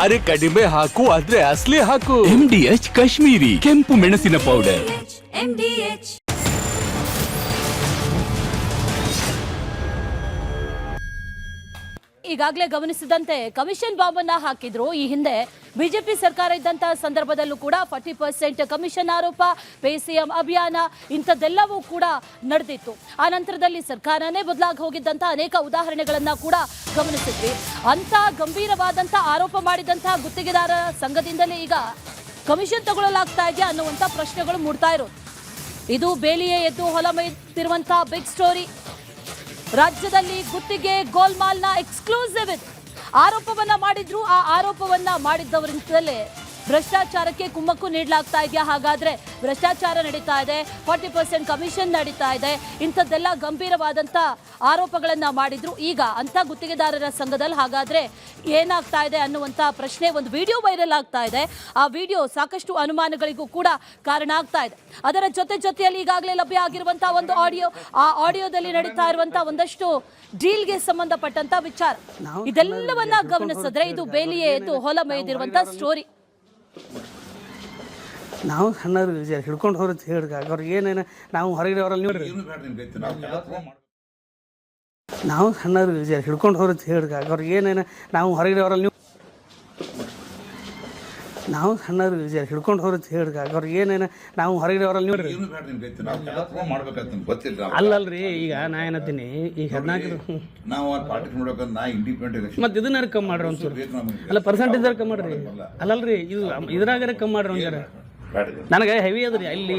ಅರೆ ಕಡಿಮೆ ಹಾಕು ಆದ್ರೆ ಅಸಲಿ ಹಾಕು. MDH ಕಾಶ್ಮೀರಿ ಕೆಂಪು ಮೆಣಸಿನ ಪೌಡರ್. ಈಗಾಗಲೇ ಗಮನಿಸಿದಂತೆ ಕಮಿಷನ್ ಬಾಂಬ್ ಅನ್ನ ಹಾಕಿದ್ರು. ಈ ಹಿಂದೆ ಬಿಜೆಪಿ ಸರ್ಕಾರ ಇದ್ದಂತಹ ಸಂದರ್ಭದಲ್ಲೂ ಕೂಡ 40% ಕಮಿಷನ್ ಆರೋಪ, PCM ಅಭಿಯಾನ ಇಂಥದ್ದೆಲ್ಲವೂ ಕೂಡ ನಡೆದಿತ್ತು. ಆ ನಂತರದಲ್ಲಿ ಸರ್ಕಾರನೇ ಬದಲಾಗಿ ಹೋಗಿದ್ದಂತ ಅನೇಕ ಉದಾಹರಣೆಗಳನ್ನ ಕೂಡ ಗಮನಿಸಿದ್ವಿ. ಅಂತ ಗಂಭೀರವಾದಂತ ಆರೋಪ ಮಾಡಿದಂತಹ ಗುತ್ತಿಗೆದಾರ ಸಂಘದಿಂದಲೇ ಈಗ ಕಮಿಷನ್ ತಗೊಳ್ಳಲಾಗ್ತಾ ಇದೆಯಾ ಅನ್ನುವಂಥ ಪ್ರಶ್ನೆಗಳು ಮೂಡ್ತಾ ಇರೋದು. ಇದು ಬೇಲಿಯೇ ಎದ್ದು ಹೊಲ ಮೇಯ್ತಿರುವಂತಹ ಬಿಗ್ ಸ್ಟೋರಿ. ರಾಜ್ಯದಲ್ಲಿ ಗುತ್ತಿಗೆ ಗೋಲ್ಮಾಲ್ನ ಎಕ್ಸ್ಕ್ಲೂಸಿವ್ ಇದು. ಆರೋಪವನ್ನ ಮಾಡಿದ್ರು, ಆ ಆರೋಪವನ್ನ ಮಾಡಿದ್ದವರಿಂದಲೇ ಭ್ರಷ್ಟಾಚಾರಕ್ಕೆ ಕುಮ್ಮಕ್ಕು ನೀಡಲಾಗ್ತಾ ಇದೆಯಾ? ಹಾಗಾದ್ರೆ ಭ್ರಷ್ಟಾಚಾರ ನಡೀತಾ ಇದೆ, 40% ಕಮಿಷನ್ ನಡೀತಾ ಇದೆ, ಇಂಥದ್ದೆಲ್ಲ ಗಂಭೀರವಾದಂಥ ಆರೋಪಗಳನ್ನ ಮಾಡಿದ್ರು. ಈಗ ಅಂತ ಗುತ್ತಿಗೆದಾರರ ಸಂಘದಲ್ಲಿ ಹಾಗಾದ್ರೆ ಏನಾಗ್ತಾ ಇದೆ ಅನ್ನುವಂಥ ಪ್ರಶ್ನೆ. ಒಂದು ವಿಡಿಯೋ ವೈರಲ್ ಆಗ್ತಾ ಇದೆ. ಆ ವಿಡಿಯೋ ಸಾಕಷ್ಟು ಅನುಮಾನಗಳಿಗೂ ಕೂಡ ಕಾರಣ ಆಗ್ತಾ ಇದೆ. ಅದರ ಜೊತೆಯಲ್ಲಿ ಈಗಾಗಲೇ ಲಭ್ಯ ಆಗಿರುವಂತಹ ಒಂದು ಆಡಿಯೋ, ಆ ಆಡಿಯೋದಲ್ಲಿ ನಡೀತಾ ಇರುವಂತಹ ಒಂದಷ್ಟು ಡೀಲ್ಗೆ ಸಂಬಂಧಪಟ್ಟಂತ ವಿಚಾರ, ಇದೆಲ್ಲವನ್ನ ಗಮನಿಸಿದ್ರೆ ಇದು ಬೇಲಿಯೇ ಎದ್ದು ಹೊಲ ಮೇಯ್ದಿರುವಂತ ಸ್ಟೋರಿ. ನಾವು ಸಣ್ಣವ್ರು ಹಿಡ್ಕೊಂಡು ಹೋಗ್ರಿ ಹೇಳ್ರಿ, ಅವ್ರಿಗೆ ಏನೇನು ನಾವು ಹೊರಗಡೆ ಅವರಲ್ಲಿ ನಾವು ಸಣ್ಣವ್ರು ಹಿಡ್ಕೊಂಡು ಹೋಗ್ರಿ ಹೇಳ್ರಿ, ಅವ್ರಿಗೆ ಏನೇನು ನಾವು ಹೊರಗಡೆ ಅವರಲ್ಲಿ ನಾವು ಸಣ್ಣವ್ರು ಹಿಡ್ಕೊಂಡು ಹೋಗ್ರಿ ಹೇಳ್ರಿ, ಅವ್ರಿಗೆ ಏನೇನು ನಾವು ಹೊರಗಡೆ ಅವರಲ್ಲಿ ಅಲ್ಲಲ್ರಿ. ಈಗ ನಾ ಏನತ್ತೀನಿ, ಈಗ 14 ಮತ್ತೆ ಇದನ್ನ ಕಮ್ಮಿ ಮಾಡ್ರಿ ಒಂಚೂರು. ಅಲ್ಲ ಪರ್ಸೆಂಟೇಜ್ ಕಮ್ಮಿ ಮಾಡ್ರಿ. ಅಲ್ಲಲ್ರಿ ಇದು ಇದ್ರಾಗಾರ ಕಮ್ಮಿ ಮಾಡ್ರಿ ಒಂಜಾರ. ನನಗೆ ಹೆವಿ ಅದ್ರಿ ಅಲ್ಲಿ.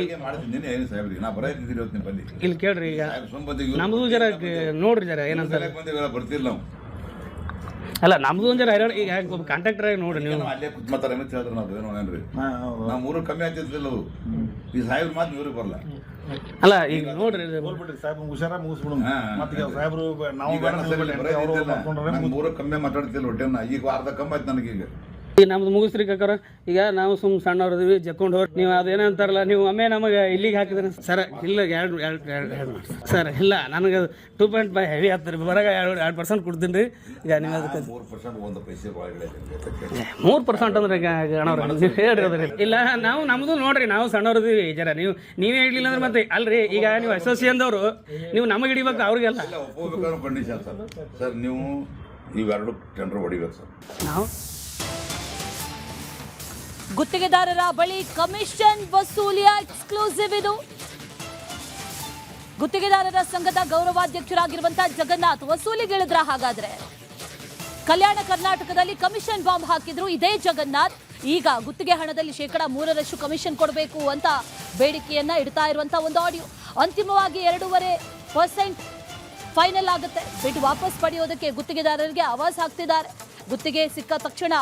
ಇಲ್ಲಿ ಕೇಳ್ರಿ, ಈಗ ನಮ್ದು ಜರ ನೋಡ್ರಿ ಜರ ಏನಂತಾರೆ. ಅಲ್ಲ ನಮ್ದು ಒಂದ್ ಜರ ಈಗ ಕಾಂಟ್ರಾಕ್ಟರ್ ಆಗಿ ನೋಡ್ರಿ ನೀವು. ಅಲ್ಲ ಈಗ ನೋಡ್ರಿ ಕಮ್ಮಿ ಮಾತಾಡ್ತಿಲ್ಲ ಹೊಟ್ಟೆ. ಈಗ ಅರ್ಧ ಕಮ್ಮಿ ಆಯ್ತು ನನಗೀಗ. ಈಗ ನಮ್ದು ಮುಗಿಸ್ರಿ ಕಾಕಾರ. ಈಗ ನಾವು ಸಣ್ಣವ್ರದಿವಿ, ಜಕ್ಕೊಂಡು ಹೋಗಿ ನೀವು ಅದೇನಂತಾರಲ್ಲ, ನೀವು ಒಮ್ಮೆ ನಮಗೆ ಇಲ್ಲಿಗೆ ಹಾಕಿದ್ರೆ ಸರ್ ಇಲ್ಲ ಎರಡು ಸರ್ ಇಲ್ಲ ನನಗೆ 2.5 ಹೆವಿ ಆಗ್ತದೆ. ಬರಾಗ 2% ಕೊಡ್ತೀನಿ ರೀ. ಈಗ ನೀವು ಅದಕ್ಕೆ 3% ಅಂದ್ರೆ ಅಣ್ಣವ್ರ ನೀವು ಹೇಳ್ರಿ ಅದ್ರಿ. ಇಲ್ಲ ನಾವು ನಮ್ದು ನೋಡ್ರಿ, ನಾವು ಸಣ್ಣವ್ರದಿವಿ ಜರ. ನೀವೇ ಹೇಳಲಿಲ್ಲ ಅಂದ್ರೆ ಮತ್ತೆ ಅಲ್ರಿ. ಈಗ ನೀವು ಅಸೋಸಿಯೇಷನ್ದವರು ನೀವು ನಮಗೆ ಹಿಡಿಬೇಕು, ಅವ್ರಿಗೆಲ್ಲ ಕಂಡೀಷನ್ ಸರ್. ನೀವು ಇವೆರಡು ಟೆಂಡರ್ ಹೊಡಿಬೇಕು ಸರ್. ನಾವು ಗುತ್ತಿಗೆದಾರರ ಬಳಿ ಕಮಿಷನ್ ವಸೂಲಿಯ ಎಕ್ಸ್ಕ್ಲೂಸಿವ್ ಇದು. ಗುತ್ತಿಗೆದಾರರ ಸಂಘದ ಗೌರವಾಧ್ಯಕ್ಷರಾಗಿರುವಂತಹ ಜಗನ್ನಾಥ್ ವಸೂಲಿಗಿಳಿದ್ರ. ಹಾಗಾದ್ರೆ ಕಲ್ಯಾಣ ಕರ್ನಾಟಕದಲ್ಲಿ ಕಮಿಷನ್ ಬಾಂಬ್ ಹಾಕಿದ್ರು ಇದೇ ಜಗನ್ನಾಥ್. ಈಗ ಗುತ್ತಿಗೆ ಹಣದಲ್ಲಿ 3% ಕಮಿಷನ್ ಕೊಡಬೇಕು ಅಂತ ಬೇಡಿಕೆಯನ್ನ ಇಡ್ತಾ ಇರುವಂತಹ ಒಂದು ಆಡಿಯೋ. ಅಂತಿಮವಾಗಿ 2.5% ಫೈನಲ್ ಆಗುತ್ತೆ. ಬಿಟ್ಟು ವಾಪಸ್ ಪಡೆಯೋದಕ್ಕೆ ಗುತ್ತಿಗೆದಾರರಿಗೆ ಆವಾಜ್ ಹಾಕ್ತಿದ್ದಾರೆ. ಗುತ್ತಿಗೆ ಸಿಕ್ಕ ತಕ್ಷಣ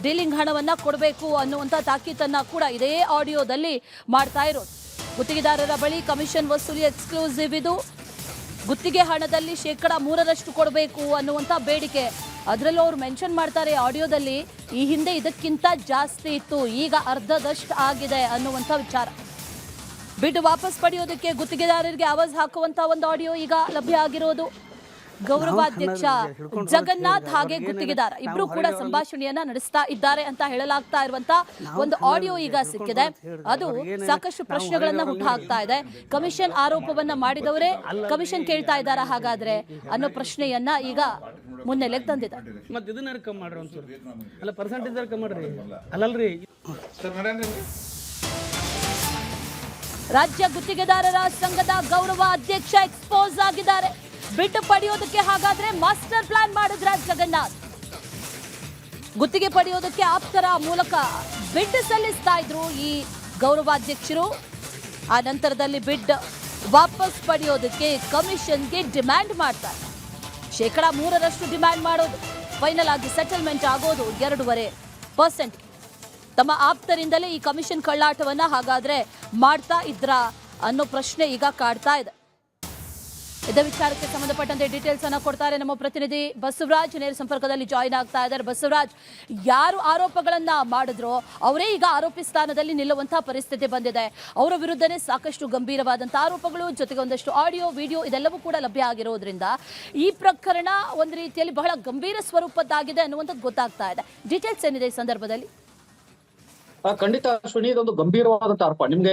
ಡೀಲಿಂಗ್ ಹಣವನ್ನ ಕೊಡಬೇಕು ಅನ್ನುವಂಥ ತಾಕೀತನ್ನ ಕೂಡ ಇದೇ ಆಡಿಯೋದಲ್ಲಿ ಮಾಡ್ತಾ ಇರೋದು. ಗುತ್ತಿಗೆದಾರರ ಬಳಿ ಕಮಿಷನ್ ವಸೂಲಿ ಎಕ್ಸ್ಕ್ಲೂಸಿವ್ ಇದು. ಗುತ್ತಿಗೆ ಹಣದಲ್ಲಿ 3% ಕೊಡಬೇಕು ಅನ್ನುವಂಥ ಬೇಡಿಕೆ. ಅದರಲ್ಲೂ ಅವ್ರು ಮೆನ್ಷನ್ ಮಾಡ್ತಾರೆ ಆಡಿಯೋದಲ್ಲಿ, ಈ ಹಿಂದೆ ಇದಕ್ಕಿಂತ ಜಾಸ್ತಿ ಇತ್ತು, ಈಗ ಅರ್ಧದಷ್ಟು ಆಗಿದೆ ಅನ್ನುವಂಥ ವಿಚಾರ. ಬಿಟ್ಟು ವಾಪಸ್ ಪಡೆಯೋದಕ್ಕೆ ಗುತ್ತಿಗೆದಾರರಿಗೆ ಆವಾಜ್ ಹಾಕುವಂತ ಒಂದು ಆಡಿಯೋ ಈಗ ಲಭ್ಯ ಆಗಿರೋದು. ಗೌರವಾಧ್ಯಕ್ಷ ಜಗನ್ನಾಥ್ ಹಾಗೆ ಗುತ್ತಿಗೆದಾರ ಇಬ್ರು ಕೂಡ ಸಂಭಾಷಣೆಯನ್ನ ನಡೆಸ್ತಾ ಇದ್ದಾರೆ ಅಂತ ಹೇಳಲಾಗ್ತಾ ಇರುವಂತ ಒಂದು ಆಡಿಯೋ ಈಗ ಸಿಕ್ಕಿದೆ. ಅದು ಸಾಕಷ್ಟು ಪ್ರಶ್ನೆಗಳನ್ನ ಹುಟ್ಟುಹಾಕ್ತಾ ಇದೆ. ಕಮಿಷನ್ ಆರೋಪವನ್ನ ಮಾಡಿದವರೇ ಕಮಿಷನ್ ಕೇಳ್ತಾ ಇದ್ದಾರಾ ಹಾಗಾದ್ರೆ ಅನ್ನೋ ಪ್ರಶ್ನೆಯನ್ನ ಈಗ ಮುನ್ನೆಲೆಗೆ ತಂದಿದೆ. ಮತ್ತೆ ಇದನ್ನ ಕಮ್ಮಿ ಮಾಡ್ರಿ ಒಂಚೂರು. ಅಲ್ಲ ಪರ್ಸೆಂಟೇಜ್ ಕಮ್ಮಿ ಮಾಡ್ರಿ. ಅಲ್ಲಲ್ರಿ ರಾಜ್ಯ ಗುತ್ತಿಗೆದಾರರ ಸಂಘದ ಗೌರವ ಅಧ್ಯಕ್ಷ ಎಕ್ಸ್ಪೋಸ್ ಆಗಿದ್ದಾರೆ. ಬಿಟ್ಟು ಪಡೆಯೋದಕ್ಕೆ ಹಾಗಾದ್ರೆ ಮಾಸ್ಟರ್ ಪ್ಲಾನ್ ಮಾಡಿದ್ರ ಜಗನ್ನಾಥ್. ಗುತ್ತಿಗೆ ಪಡೆಯೋದಕ್ಕೆ ಆಪ್ತರ ಮೂಲಕ ಬಿಡ್ ಸಲ್ಲಿಸ್ತಾ ಇದ್ರು ಈ ಗೌರವಾಧ್ಯಕ್ಷರು. ಆ ನಂತರದಲ್ಲಿ ಬಿಡ್ ವಾಪಸ್ ಪಡೆಯೋದಕ್ಕೆ ಕಮಿಷನ್ಗೆ ಡಿಮ್ಯಾಂಡ್ ಮಾಡ್ತಾರೆ. 3% ಡಿಮ್ಯಾಂಡ್ ಮಾಡೋದು, ಫೈನಲ್ ಆಗಿ ಸೆಟಲ್ಮೆಂಟ್ ಆಗೋದು 2.5%. ತಮ್ಮ ಆಪ್ತರಿಂದಲೇ ಈ ಕಮಿಷನ್ ಕಳ್ಳಾಟವನ್ನ ಹಾಗಾದ್ರೆ ಮಾಡ್ತಾ ಇದ್ರಾ ಅನ್ನೋ ಪ್ರಶ್ನೆ ಈಗ ಕಾಡ್ತಾ ಇದೆ. ಇದೇ ವಿಚಾರಕ್ಕೆ ಸಂಬಂಧಪಟ್ಟಂತೆ ಡೀಟೇಲ್ಸ್ ಅನ್ನ ಕೊಡ್ತಾರೆ ನಮ್ಮ ಪ್ರತಿನಿಧಿ ಬಸವರಾಜ್. ನೇರ ಸಂಪರ್ಕದಲ್ಲಿ ಜಾಯಿನ್ ಆಗ್ತಾ ಇದ್ದಾರೆ. ಬಸವರಾಜ್, ಯಾರು ಆರೋಪಗಳನ್ನ ಮಾಡಿದ್ರೋ ಅವರೇ ಈಗ ಆರೋಪಿ ಸ್ಥಾನದಲ್ಲಿ ನಿಲ್ಲುವಂತಹ ಪರಿಸ್ಥಿತಿ ಬಂದಿದೆ. ಅವರ ವಿರುದ್ಧನೇ ಸಾಕಷ್ಟು ಗಂಭೀರವಾದಂತಹ ಆರೋಪಗಳು, ಜೊತೆಗೆ ಒಂದಷ್ಟು ಆಡಿಯೋ ವಿಡಿಯೋ ಇದೆಲ್ಲವೂ ಕೂಡ ಲಭ್ಯ ಆಗಿರೋದ್ರಿಂದ ಈ ಪ್ರಕರಣ ಒಂದು ರೀತಿಯಲ್ಲಿ ಬಹಳ ಗಂಭೀರ ಸ್ವರೂಪದ್ದಾಗಿದೆ ಅನ್ನುವಂಥದ್ದು ಗೊತ್ತಾಗ್ತಾ ಇದೆ. ಡೀಟೇಲ್ಸ್ ಏನಿದೆ ಈ ಸಂದರ್ಭದಲ್ಲಿ? ಖಂಡಿತ ಅಶ್ವಿನಿ, ಇದೊಂದು ಗಂಭೀರವಾದಂತ ಆರೋಪ. ನಿಮ್ಗೆ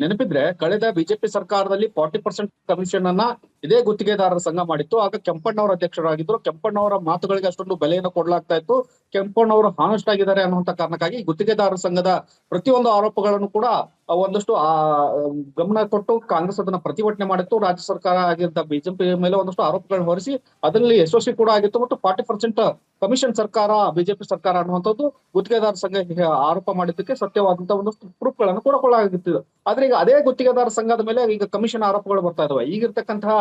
ನೆನಪಿದ್ರೆ ಕಳೆದ ಬಿಜೆಪಿ ಸರ್ಕಾರದಲ್ಲಿ 40% ಕಮಿಷನ್ ಅನ್ನ ಇದೇ ಗುತ್ತಿಗೆದಾರರ ಸಂಘ ಮಾಡಿತ್ತು. ಆಗ ಕೆಂಪಣ್ಣವರ ಅಧ್ಯಕ್ಷರಾಗಿದ್ರು. ಕೆಂಪಣ್ಣವರ ಮಾತುಗಳಿಗೆ ಅಷ್ಟೊಂದು ಬೆಲೆಯನ್ನು ಕೊಡ್ಲಾಗ್ತಾ ಇತ್ತು. ಕೆಂಪಣ್ಣವರು ಹಾನೆಸ್ಟ್ ಆಗಿದ್ದಾರೆ ಅನ್ನುವಂತ ಕಾರಣಕ್ಕಾಗಿ ಗುತ್ತಿಗೆದಾರರ ಸಂಘದ ಪ್ರತಿಯೊಂದು ಆರೋಪಗಳನ್ನು ಕೂಡ ಒಂದಷ್ಟು ಗಮನ ಕೊಟ್ಟು ಕಾಂಗ್ರೆಸ್ ಅದನ್ನ ಪ್ರತಿಭಟನೆ ಮಾಡಿತ್ತು. ರಾಜ್ಯ ಸರ್ಕಾರ ಆಗಿದ್ದ ಬಿಜೆಪಿ ಮೇಲೆ ಒಂದಷ್ಟು ಆರೋಪಗಳನ್ನು ಹೊರಿಸಿ ಅದರಲ್ಲಿ ಯಶಸ್ವಿ ಕೂಡ ಆಗಿತ್ತು. ಮತ್ತು 40% ಕಮಿಷನ್ ಸರ್ಕಾರ ಬಿಜೆಪಿ ಸರ್ಕಾರ ಅನ್ನುವಂಥದ್ದು ಗುತ್ತಿಗೆದಾರ ಸಂಘ ಆರೋಪ ಮಾಡಿದ್ದಕ್ಕೆ ಸತ್ಯವಾದಂತಹ ಒಂದಷ್ಟು ಪ್ರೂಫ್ಗಳನ್ನು ಕೂಡ ಕೊಳ್ಳಾಗಿತ್ತು. ಆದ್ರೆ ಈಗ ಅದೇ ಗುತ್ತಿಗೆದಾರ ಸಂಘದ ಮೇಲೆ ಈಗ ಕಮಿಷನ್ ಆರೋಪಗಳು ಬರ್ತಾ ಇದಾವೆ. ಈಗಿರ್ತಕ್ಕಂತಹ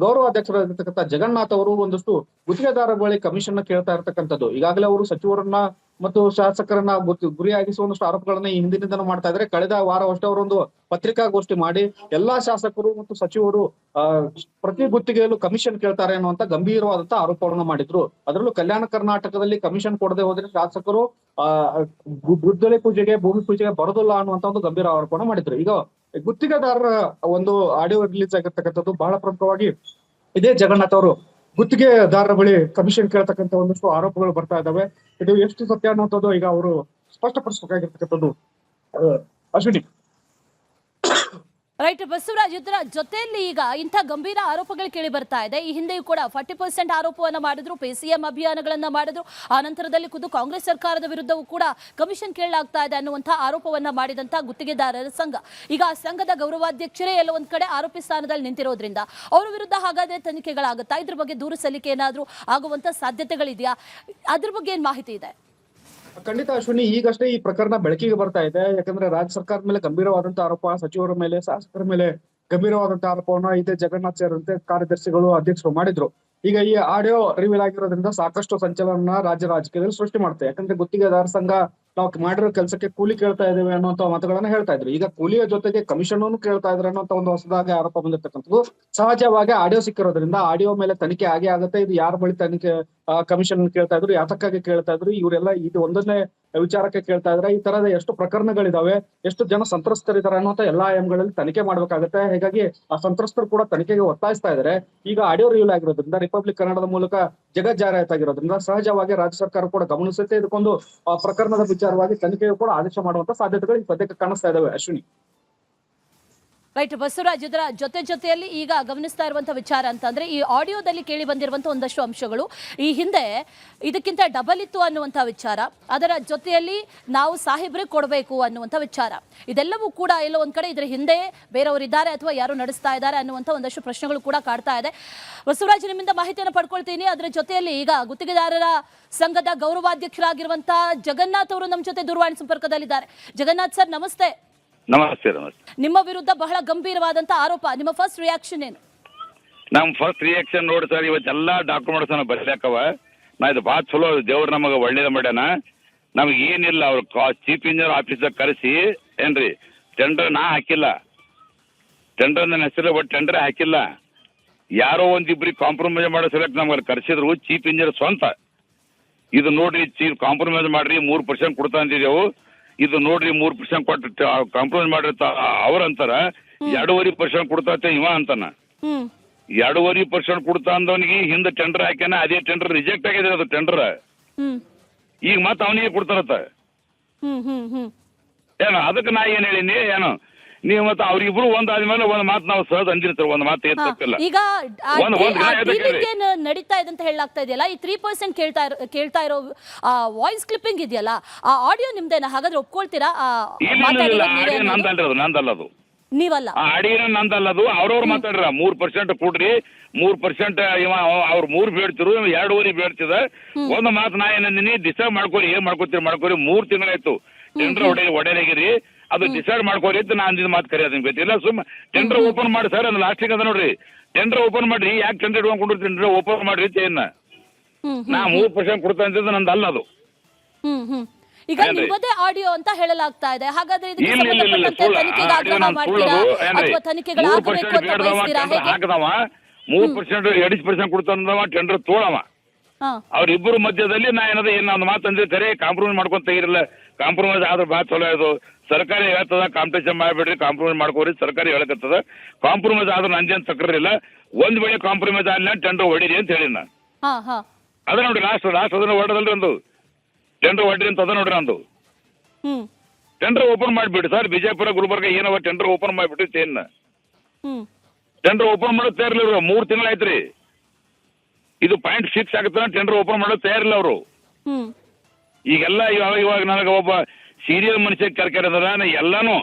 ಗೌರವ ಅಧ್ಯಕ್ಷರಾಗಿರ್ತಕ್ಕಂಥ ಜಗನ್ನಾಥ್ ಅವರು ಒಂದಷ್ಟು ಗುತ್ತಿಗೆದಾರ ಬಳಿ ಕಮಿಷನ್ ಕೇಳ್ತಾ ಇರ್ತಕ್ಕಂಥದ್ದು. ಈಗಾಗಲೇ ಅವರು ಸಚಿವರನ್ನ ಮತ್ತು ಶಾಸಕರನ್ನ ಗುರಿಯಾಗಿಸುವ ಒಂದಷ್ಟು ಆರೋಪಗಳನ್ನ ಈ ಹಿಂದಿನಿಂದನೂ ಮಾಡ್ತಾ ಇದ್ದಾರೆ. ಕಳೆದ ವಾರವಷ್ಟೇ ಅವರೊಂದು ಪತ್ರಿಕಾಗೋಷ್ಠಿ ಮಾಡಿ ಎಲ್ಲಾ ಶಾಸಕರು ಮತ್ತು ಸಚಿವರು ಪ್ರತಿ ಗುತ್ತಿಗೆಯಲ್ಲೂ ಕಮಿಷನ್ ಕೇಳ್ತಾರೆ ಅನ್ನುವಂತ ಗಂಭೀರವಾದಂತಹ ಆರೋಪವನ್ನು ಮಾಡಿದ್ರು. ಅದರಲ್ಲೂ ಕಲ್ಯಾಣ ಕರ್ನಾಟಕದಲ್ಲಿ ಕಮಿಷನ್ ಕೊಡದೆ ಹೋದ್ರೆ ಶಾಸಕರು ಗುದ್ದಲಿ ಪೂಜೆಗೆ, ಭೂಮಿ ಪೂಜೆಗೆ ಬರೋದಿಲ್ಲ ಅನ್ನುವಂತ ಒಂದು ಗಂಭೀರ ಆರೋಪವನ್ನು ಮಾಡಿದ್ರು. ಈಗ ಗುತ್ತಿಗೆದಾರರ ಒಂದು ಆಡಿಯೋ ರಿಲೀಸ್ ಆಗಿರ್ತಕ್ಕಂಥದ್ದು ಬಹಳ ಪ್ರಮುಖವಾಗಿ ಇದೇ ಜಗನ್ನಾಥ್ ಅವರು ಗುತ್ತಿಗೆದಾರರ ಬಳಿ ಕಮಿಷನ್ ಕೇಳ್ತಕ್ಕಂಥ ಒಂದಷ್ಟು ಆರೋಪಗಳು ಬರ್ತಾ ಇದಾವೆ. ಇದು ಎಷ್ಟು ಸತ್ಯ ಅನ್ನುವಂಥದ್ದು ಈಗ ಅವರು ಸ್ಪಷ್ಟಪಡಿಸಬೇಕಾಗಿರ್ತಕ್ಕಂಥದ್ದು. ಅಶ್ವಿನಿ, ರೈಟ್ ಬಸವರಾಜ್, ಇದರ ಜೊತೆಯಲ್ಲಿ ಈಗ ಇಂಥ ಗಂಭೀರ ಆರೋಪಗಳು ಕೇಳಿ ಬರ್ತಾ ಇದೆ. ಈ ಹಿಂದೆಯೂ ಕೂಡ 40% ಆರೋಪವನ್ನ ಮಾಡಿದ್ರು, PCM ಅಭಿಯಾನಗಳನ್ನ ಮಾಡಿದ್ರು. ಆ ನಂತರದಲ್ಲಿ ಖುದ್ದು ಕಾಂಗ್ರೆಸ್ ಸರ್ಕಾರದ ವಿರುದ್ಧವೂ ಕೂಡ ಕಮಿಷನ್ ಕೇಳಲಾಗ್ತಾ ಇದೆ ಅನ್ನುವಂತಹ ಆರೋಪವನ್ನ ಮಾಡಿದಂತ ಗುತ್ತಿಗೆದಾರರ ಸಂಘ ಈಗ ಆ ಸಂಘದ ಗೌರವಾಧ್ಯಕ್ಷರೇ ಎಲ್ಲ ಒಂದ್ ಕಡೆ ಆರೋಪಿ ಸ್ಥಾನದಲ್ಲಿ ನಿಂತಿರೋದ್ರಿಂದ ಅವರ ವಿರುದ್ಧ ಹಾಗಾದ್ರೆ ತನಿಖೆಗಳಾಗುತ್ತಾ? ಇದ್ರ ಬಗ್ಗೆ ದೂರು ಸಲ್ಲಿಕೆ ಏನಾದ್ರೂ ಆಗುವಂತ ಸಾಧ್ಯತೆಗಳಿದೆಯಾ? ಅದ್ರ ಬಗ್ಗೆ ಏನ್ ಮಾಹಿತಿ ಇದೆ? ಖಂಡಿತ ಅಶ್ವಿನಿ, ಈಗಷ್ಟೇ ಈ ಪ್ರಕರಣ ಬೆಳಕಿಗೆ ಬರ್ತಾ ಇದೆ. ಯಾಕಂದ್ರೆ ರಾಜ್ಯ ಸರ್ಕಾರದ ಮೇಲೆ ಗಂಭೀರವಾದಂತ ಆರೋಪ, ಸಚಿವರ ಮೇಲೆ, ಶಾಸಕರ ಮೇಲೆ ಗಂಭೀರವಾದಂತ ಆರೋಪವನ್ನ ಇದೇ ಜಗನ್ನಾಥ್ ಸೇರಿದಂತೆ ಕಾರ್ಯದರ್ಶಿಗಳು, ಅಧ್ಯಕ್ಷರು ಮಾಡಿದ್ರು. ಈಗ ಈ ಆಡಿಯೋ ರಿವೀಲ್ ಆಗಿರೋದ್ರಿಂದ ಸಾಕಷ್ಟು ಸಂಚಲನ ರಾಜ್ಯ ರಾಜಕೀಯದಲ್ಲಿ ಸೃಷ್ಟಿ ಮಾಡುತ್ತೆ. ಯಾಕಂದ್ರೆ ಗುತ್ತಿಗೆದಾರ ಸಂಘ ನಾವು ಮಾಡಿರೋ ಕೆಲಸಕ್ಕೆ ಕೂಲಿ ಕೇಳ್ತಾ ಇದ್ದೇವೆ ಅನ್ನುವಂತ ಮಾತುಗಳನ್ನ ಹೇಳ್ತಾ ಇದ್ರು. ಈಗ ಕೂಲಿಯ ಜೊತೆಗೆ ಕಮಿಷನ್ ಅನ್ನು ಕೇಳ್ತಾ ಇದ್ರೆ ಅನ್ನೋಂತ ಒಂದು ಹೊಸದಾಗಿ ಆರೋಪ ಬಂದಿರ್ತಕ್ಕಂಥದ್ದು. ಸಹಜವಾಗಿ ಆಡಿಯೋ ಸಿಕ್ಕಿರೋದ್ರಿಂದ ಆಡಿಯೋ ಮೇಲೆ ತನಿಖೆ ಆಗೇ ಆಗುತ್ತೆ. ಇದು ಯಾರ ಬಳಿ ತನಿಖೆ ಕಮಿಷನ್ ಕೇಳ್ತಾ ಇದ್ರು, ಯಾತಕ್ಕಾಗಿ ಕೇಳ್ತಾ ಇದ್ರು, ಇವರೆಲ್ಲ ಇದು ಒಂದನ್ನೇ ವಿಚಾರಕ್ಕೆ ಕೇಳ್ತಾ ಇದ್ರೆ. ಈ ತರದ ಎಷ್ಟು ಪ್ರಕರಣಗಳಿದಾವೆ, ಎಷ್ಟು ಜನ ಸಂತ್ರಸ್ತರಿದ್ದಾರೆ ಅನ್ನುವಂತ ಎಲ್ಲಾ ಆಯಾಮಗಳಲ್ಲಿ ತನಿಖೆ ಮಾಡ್ಬೇಕಾಗುತ್ತೆ. ಹೀಗಾಗಿ ಆ ಸಂತ್ರಸ್ತರು ಕೂಡ ತನಿಖೆಗೆ ಒತ್ತಾಯಿಸ್ತಾ ಇದ್ದಾರೆ. ಈಗ ಆಡಿಯೋ ರಿವೀಲ್ ಆಗಿರೋದ್ರಿಂದ, ರಿಪಬ್ಲಿಕ್ ಕನ್ನಡದ ಮೂಲಕ ಜಗಜ್ಜಾಹೀರಾತಾಗಿರೋದ್ರಿಂದ ಸಹಜವಾಗಿ ರಾಜ್ಯ ಸರ್ಕಾರ ಕೂಡ ಗಮನಿಸುತ್ತೆ. ಇದಕ್ಕೊಂದು ಪ್ರಕರಣದ ವಿಚಾರವಾಗಿ ತನಿಖೆಯು ಕೂಡ ಆದೇಶ ಮಾಡುವಂತ ಸಾಧ್ಯತೆಗಳು ಈ ಸದ್ಯಕ್ಕೆ ಕಾಣಿಸ್ತಾ ಇದಾವೆ. ಅಶ್ವಿನಿ, ರೈಟ್ ಬಸವರಾಜ್, ಇದರ ಜೊತೆಯಲ್ಲಿ ಈಗ ಗಮನಿಸ್ತಾ ಇರುವಂತಹ ವಿಚಾರ ಅಂತಂದ್ರೆ ಈ ಆಡಿಯೋದಲ್ಲಿ ಕೇಳಿ ಬಂದಿರುವಂತ ಒಂದಷ್ಟು ಅಂಶಗಳು ಈ ಹಿಂದೆ ಇದಕ್ಕಿಂತ ಡಬಲ್ ಇತ್ತು ಅನ್ನುವಂಥ ವಿಚಾರ, ಅದರ ಜೊತೆಯಲ್ಲಿ ನಾವು ಸಾಹೇಬ್ರೆ ಕೊಡಬೇಕು ಅನ್ನುವಂಥ ವಿಚಾರ, ಇದೆಲ್ಲವೂ ಕೂಡ ಎಲ್ಲೋ ಒಂದ್ ಕಡೆ ಇದ್ರ ಹಿಂದೆ ಬೇರೆಯವರು ಇದ್ದಾರೆ ಅಥವಾ ಯಾರು ನಡೆಸ್ತಾ ಇದ್ದಾರೆ ಅನ್ನುವಂಥ ಒಂದಷ್ಟು ಪ್ರಶ್ನೆಗಳು ಕೂಡ ಕಾಡ್ತಾ ಇದೆ. ಬಸವರಾಜ್, ನಿಮ್ಮಿಂದ ಮಾಹಿತಿಯನ್ನು ಪಡ್ಕೊಳ್ತೀನಿ. ಅದರ ಜೊತೆಯಲ್ಲಿ ಈಗ ಗುತ್ತಿಗೆದಾರರ ಸಂಘದ ಗೌರವಾಧ್ಯಕ್ಷರಾಗಿರುವಂತಹ ಜಗನ್ನಾಥ್ ಅವರು ನಮ್ಮ ಜೊತೆ ದೂರವಾಣಿ ಸಂಪರ್ಕದಲ್ಲಿದ್ದಾರೆ. ಜಗನ್ನಾಥ್ ಸರ್, ನಮಸ್ತೆ. ನಮಸ್ತೆ. ನಮಸ್ತೆ. ನಿಮ್ಮ ವಿರುದ್ಧ ಬಹಳ ಗಂಭೀರವಾದಂತ ಆರೋಪ, ನಿಮ್ಮ ಫಸ್ಟ್ ರಿಯಾಕ್ಷನ್ ಏನು? ನಮ್ಮ ಫಸ್ಟ್ ರಿಯಾಕ್ಷನ್ ನೋಡಿ ಸರ್, ಇವತ್ತೆಲ್ಲ ಡಾಕ್ಯುಮೆಂಟ್ಸ್ ಬರ್ಲಾಕವ. ನಾ ಇದು ಭಾಳ ಚಲೋ, ದೇವ್ರು ನಮಗೆ ಒಳ್ಳೇದು ಮಾಡ್ಯಾನ. ನಮಗೆ ಏನಿಲ್ಲ, ಅವ್ರು ಚೀಫ್ ಇಂಜಿನಿಯರ್ ಆಫೀಸರ್ ಕರೆಸಿ ಏನ್ರಿ ಟೆಂಡರ್ ನಾ ಹಾಕಿಲ್ಲ, ಟೆಂಡರ್ ನನ್ನ ಹೆಸರು, ಬಟ್ ಟೆಂಡರ್ ಹಾಕಿಲ್ಲ. ಯಾರೋ ಒಂದಿಬ್ರಿಗೆ ಕಾಂಪ್ರಮೈಸ್ ಮಾಡೋ ಸಲಕ್ಕೆ ನಮ್ಗೆ ಕರೆಸಿದ್ರು ಚೀಫ್ ಇಂಜಿನಿಯರ್ ಸ್ವಂತ. ಇದು ನೋಡ್ರಿ, ಚೀಫ್ ಕಾಂಪ್ರಮೈಸ್ ಮಾಡ್ರಿ 3% ಕೊಡ್ತಾ ಅಂತಿದ್ದೆವು, ಇದು ನೋಡ್ರಿ 3% ಕೊಟ್ಟು ಕಾಂಪ್ರಮೈಸ್ ಮಾಡ್ರಿ ಅವ್ರಂತಾರ. 2.5% ಕೊಡ್ತಾ ಇವ ಅಂತಾನ. 2.5% ಕೊಡ್ತಾ ಅಂದವನಿಗೆ ಹಿಂದೆ ಟೆಂಡರ್ ಹಾಕ್ಯಾನ, ಅದೇ ಟೆಂಡರ್ ರಿಜೆಕ್ಟ್ ಆಗಿದೆ. ಅದು ಟೆಂಡರ್ ಈಗ ಮತ್ತೆ ಅವನಿಗೆ ಕೊಡ್ತಾರತ್ತ ಏನೋ. ಅದಕ್ಕೆ ನಾ ಏನ್ ಹೇಳಿನಿ, ಏನೋ ನೀವು ಮತ್ತೆ ಅವ್ರಿಬ್ರು ಒಂದಾದ್ಮೇಲೆ ಒಂದ್ ಮಾತು ನಾವು ಸಹಜ ಅಂದಿರ್ತಾರೆ, ಒಂದ್ ಮಾತು ಏನ್ ತಪ್ಪಿಲ್ಲ. ಈಗ ನಡೀತಾ ಇದೆ ಅಂತ ಹೇಳಲಾಗ್ತಾ ಇದೆಯಲ್ಲ, ಈ 3% ಕೇಳ್ತಾ ಇರೋ ವಾಯ್ಸ್ ಕ್ಲಿಪ್ಪಿಂಗ್ ಇದೆಯಲ್ಲ, ಆ ಆಡಿಯೋ ನಿಮ್ದೇನ? ಹಾಗಾದ್ರೆ ಒಪ್ಕೊಳ್ತೀರಾ? ನಂದಲ್ಲದು, ನೀವಲ್ಲ, ಆಡಿಯೋ ನಂದಲ್ಲದು, ಅವ್ರವ್ರು ಮಾತಾಡ್ರ 3% ಕೊಡ್ರಿ, 3% ಇವ ಅವ್ರು 3 ಬೇಡ್ತಿರು, 2.5 ಬೇಡ್ತಿದ. ಒಂದು ಮಾತು ನಾ ಏನಂದಿನಿ, ಡಿಸೈಡ್ ಮಾಡ್ಕೊರಿ, ಏನ್ ಮಾಡ್ಕೊತೀರಿ ಮಾಡ್ಕೊರಿ. 3 ತಿಂಗಳಾಯ್ತು ಟೆಂಡರ್ ಒಡೆಯಾಗಿರಿ, ಅದು ಡಿಸೈಡ್ ಮಾಡ್ಕೋರಿ ಅಂತ ನಾ ಅಂದಿನ ಮಾತು ಕರೆಯೋದು ಗೊತ್ತಿಲ್ಲ. ಸುಮ್ಮ ಟೆಂಡರ್ ಓಪನ್ ಮಾಡಿ ಸರ್, ಅದು ಲಾಸ್ಟಿಗೆ ಅದ ನೋಡ್ರಿ, ಟೆಂಡರ್ ಓಪನ್ ಮಾಡ್ರಿ, ಯಾಕೆ ಟೆಂಡರ್ ಇಟ್ಕೊಂಡ್ರು, ಟೆಂಡರ್ ಓಪನ್ ಮಾಡ್ರಿ ಏನ. ನಾ 3% ಕೊಡ್ತಾ ಅಂತಿದ್ದು ನಂದು ಅಲ್ಲ ಅದು. ಈಗ ನಿಮ್ಮದೇ ಆಡಿಯೋ ಅಂತ ಹೇಳಲಾಗ್ತಾ ಇದೆ. ಹಾಗಾದ್ರೆ ಇದಕ್ಕೆ ಸಂಬಂಧಪಟ್ಟಂತೆ ತನಿಖೆಗೆ ಆಗ್ರಹ ಮಾಡ್ತೀರಾ ಅಥವಾ ತನಿಖೆಗಳು ಆಗಬೇಕು ಅಂತ ಬಯಸ್ತೀರಾ? ಹೇಗೆ? 3% 2% ಕೊಡ್ತಾನವ ಟೆಂಡರ್ ತೋಳವ. ಹಾ ಅವ್ರಿಬ್ಬರು ಮಧ್ಯದಲ್ಲಿ ನಾ ಏನದ ಒಂದು ಮಾತಂದ್ರೆ ಕರೆ ಕಾಂಪ್ರಮೈಸ್ ಮಾಡ್ಕೊಂತ ತೆಗಿರಲ್ಲ. ಕಾಂಪ್ರಮೈಸ್ ಆದ್ರೆ ಭಾಳ ಚಲೋ ಇದು. ಸರ್ಕಾರ ಹೇಳ್ತದ ಕಾಂಪಿಟೇಷನ್ ಮಾಡ್ಬೇಡ್ರಿ, ಕಾಂಪ್ರಮೈಸ್ ಮಾಡ್ಕೋರಿ, ಸರ್ಕಾರ ಹೇಳಕತ್ತದ. ಕಾಂಪ್ರಮೈಸ್ ಆದ್ರೆ ನಂದೇನು ತಕರಿಲ್ಲ. ಒಂದ್ ವೇಳೆ ಕಾಂಪ್ರಮೈಸ್ ಆದ್ಮೇಲೆ ಟೆಂಡರ್ ಹೊಡೀರಿ ಅಂತ ಹೇಳಿ ನಾ. ಹಾ ಹಾ ಅದ ನೋಡ್ರಿ ಲಾಸ್ಟ್ ಅದನ್ನ ಹೊಡೆದಲ್ರಿ ಒಂದು ಟೆಂಡರ್ ಹೊಡ್ರಿ ಅಂತ ಅದ ನೋಡ್ರಿ ಅಂದು ಹ್ಮ್ ಟೆಂಡರ್ ಓಪನ್ ಮಾಡಿಬಿಡಿ ಸರ್. ಬಿಜಾಪುರ ಗುಲ್ಬರ್ಗ ಏನವ ಟೆಂಡರ್ ಓಪನ್ ಮಾಡಿಬಿಟ್ಟು ಏನ್ ಹ್ಮ್ ಟೆಂಡರ್ ಓಪನ್ ಮಾಡೋದು ತಯಾರಿಲ್ಲ. 3 ತಿಂಗಳಾಯ್ತ್ರಿ. ಇದು ಪಾಯಿಂಟ್ ಫಿಕ್ಸ್ ಆಗುತ್ತ ಟೆಂಡರ್ ಓಪನ್ ಮಾಡೋದು ತಯಾರಿಲ್ಲ ಅವರು. ಹ್ಮ್ ಈಗೆಲ್ಲ ಇವಾಗ ನನಗೆ ಒಬ್ಬ ಸೀರಿಯಲ್ ಮನುಷ್ಯ ಕರ್ಕರಿದಾರ. ಎಲ್ಲಾನು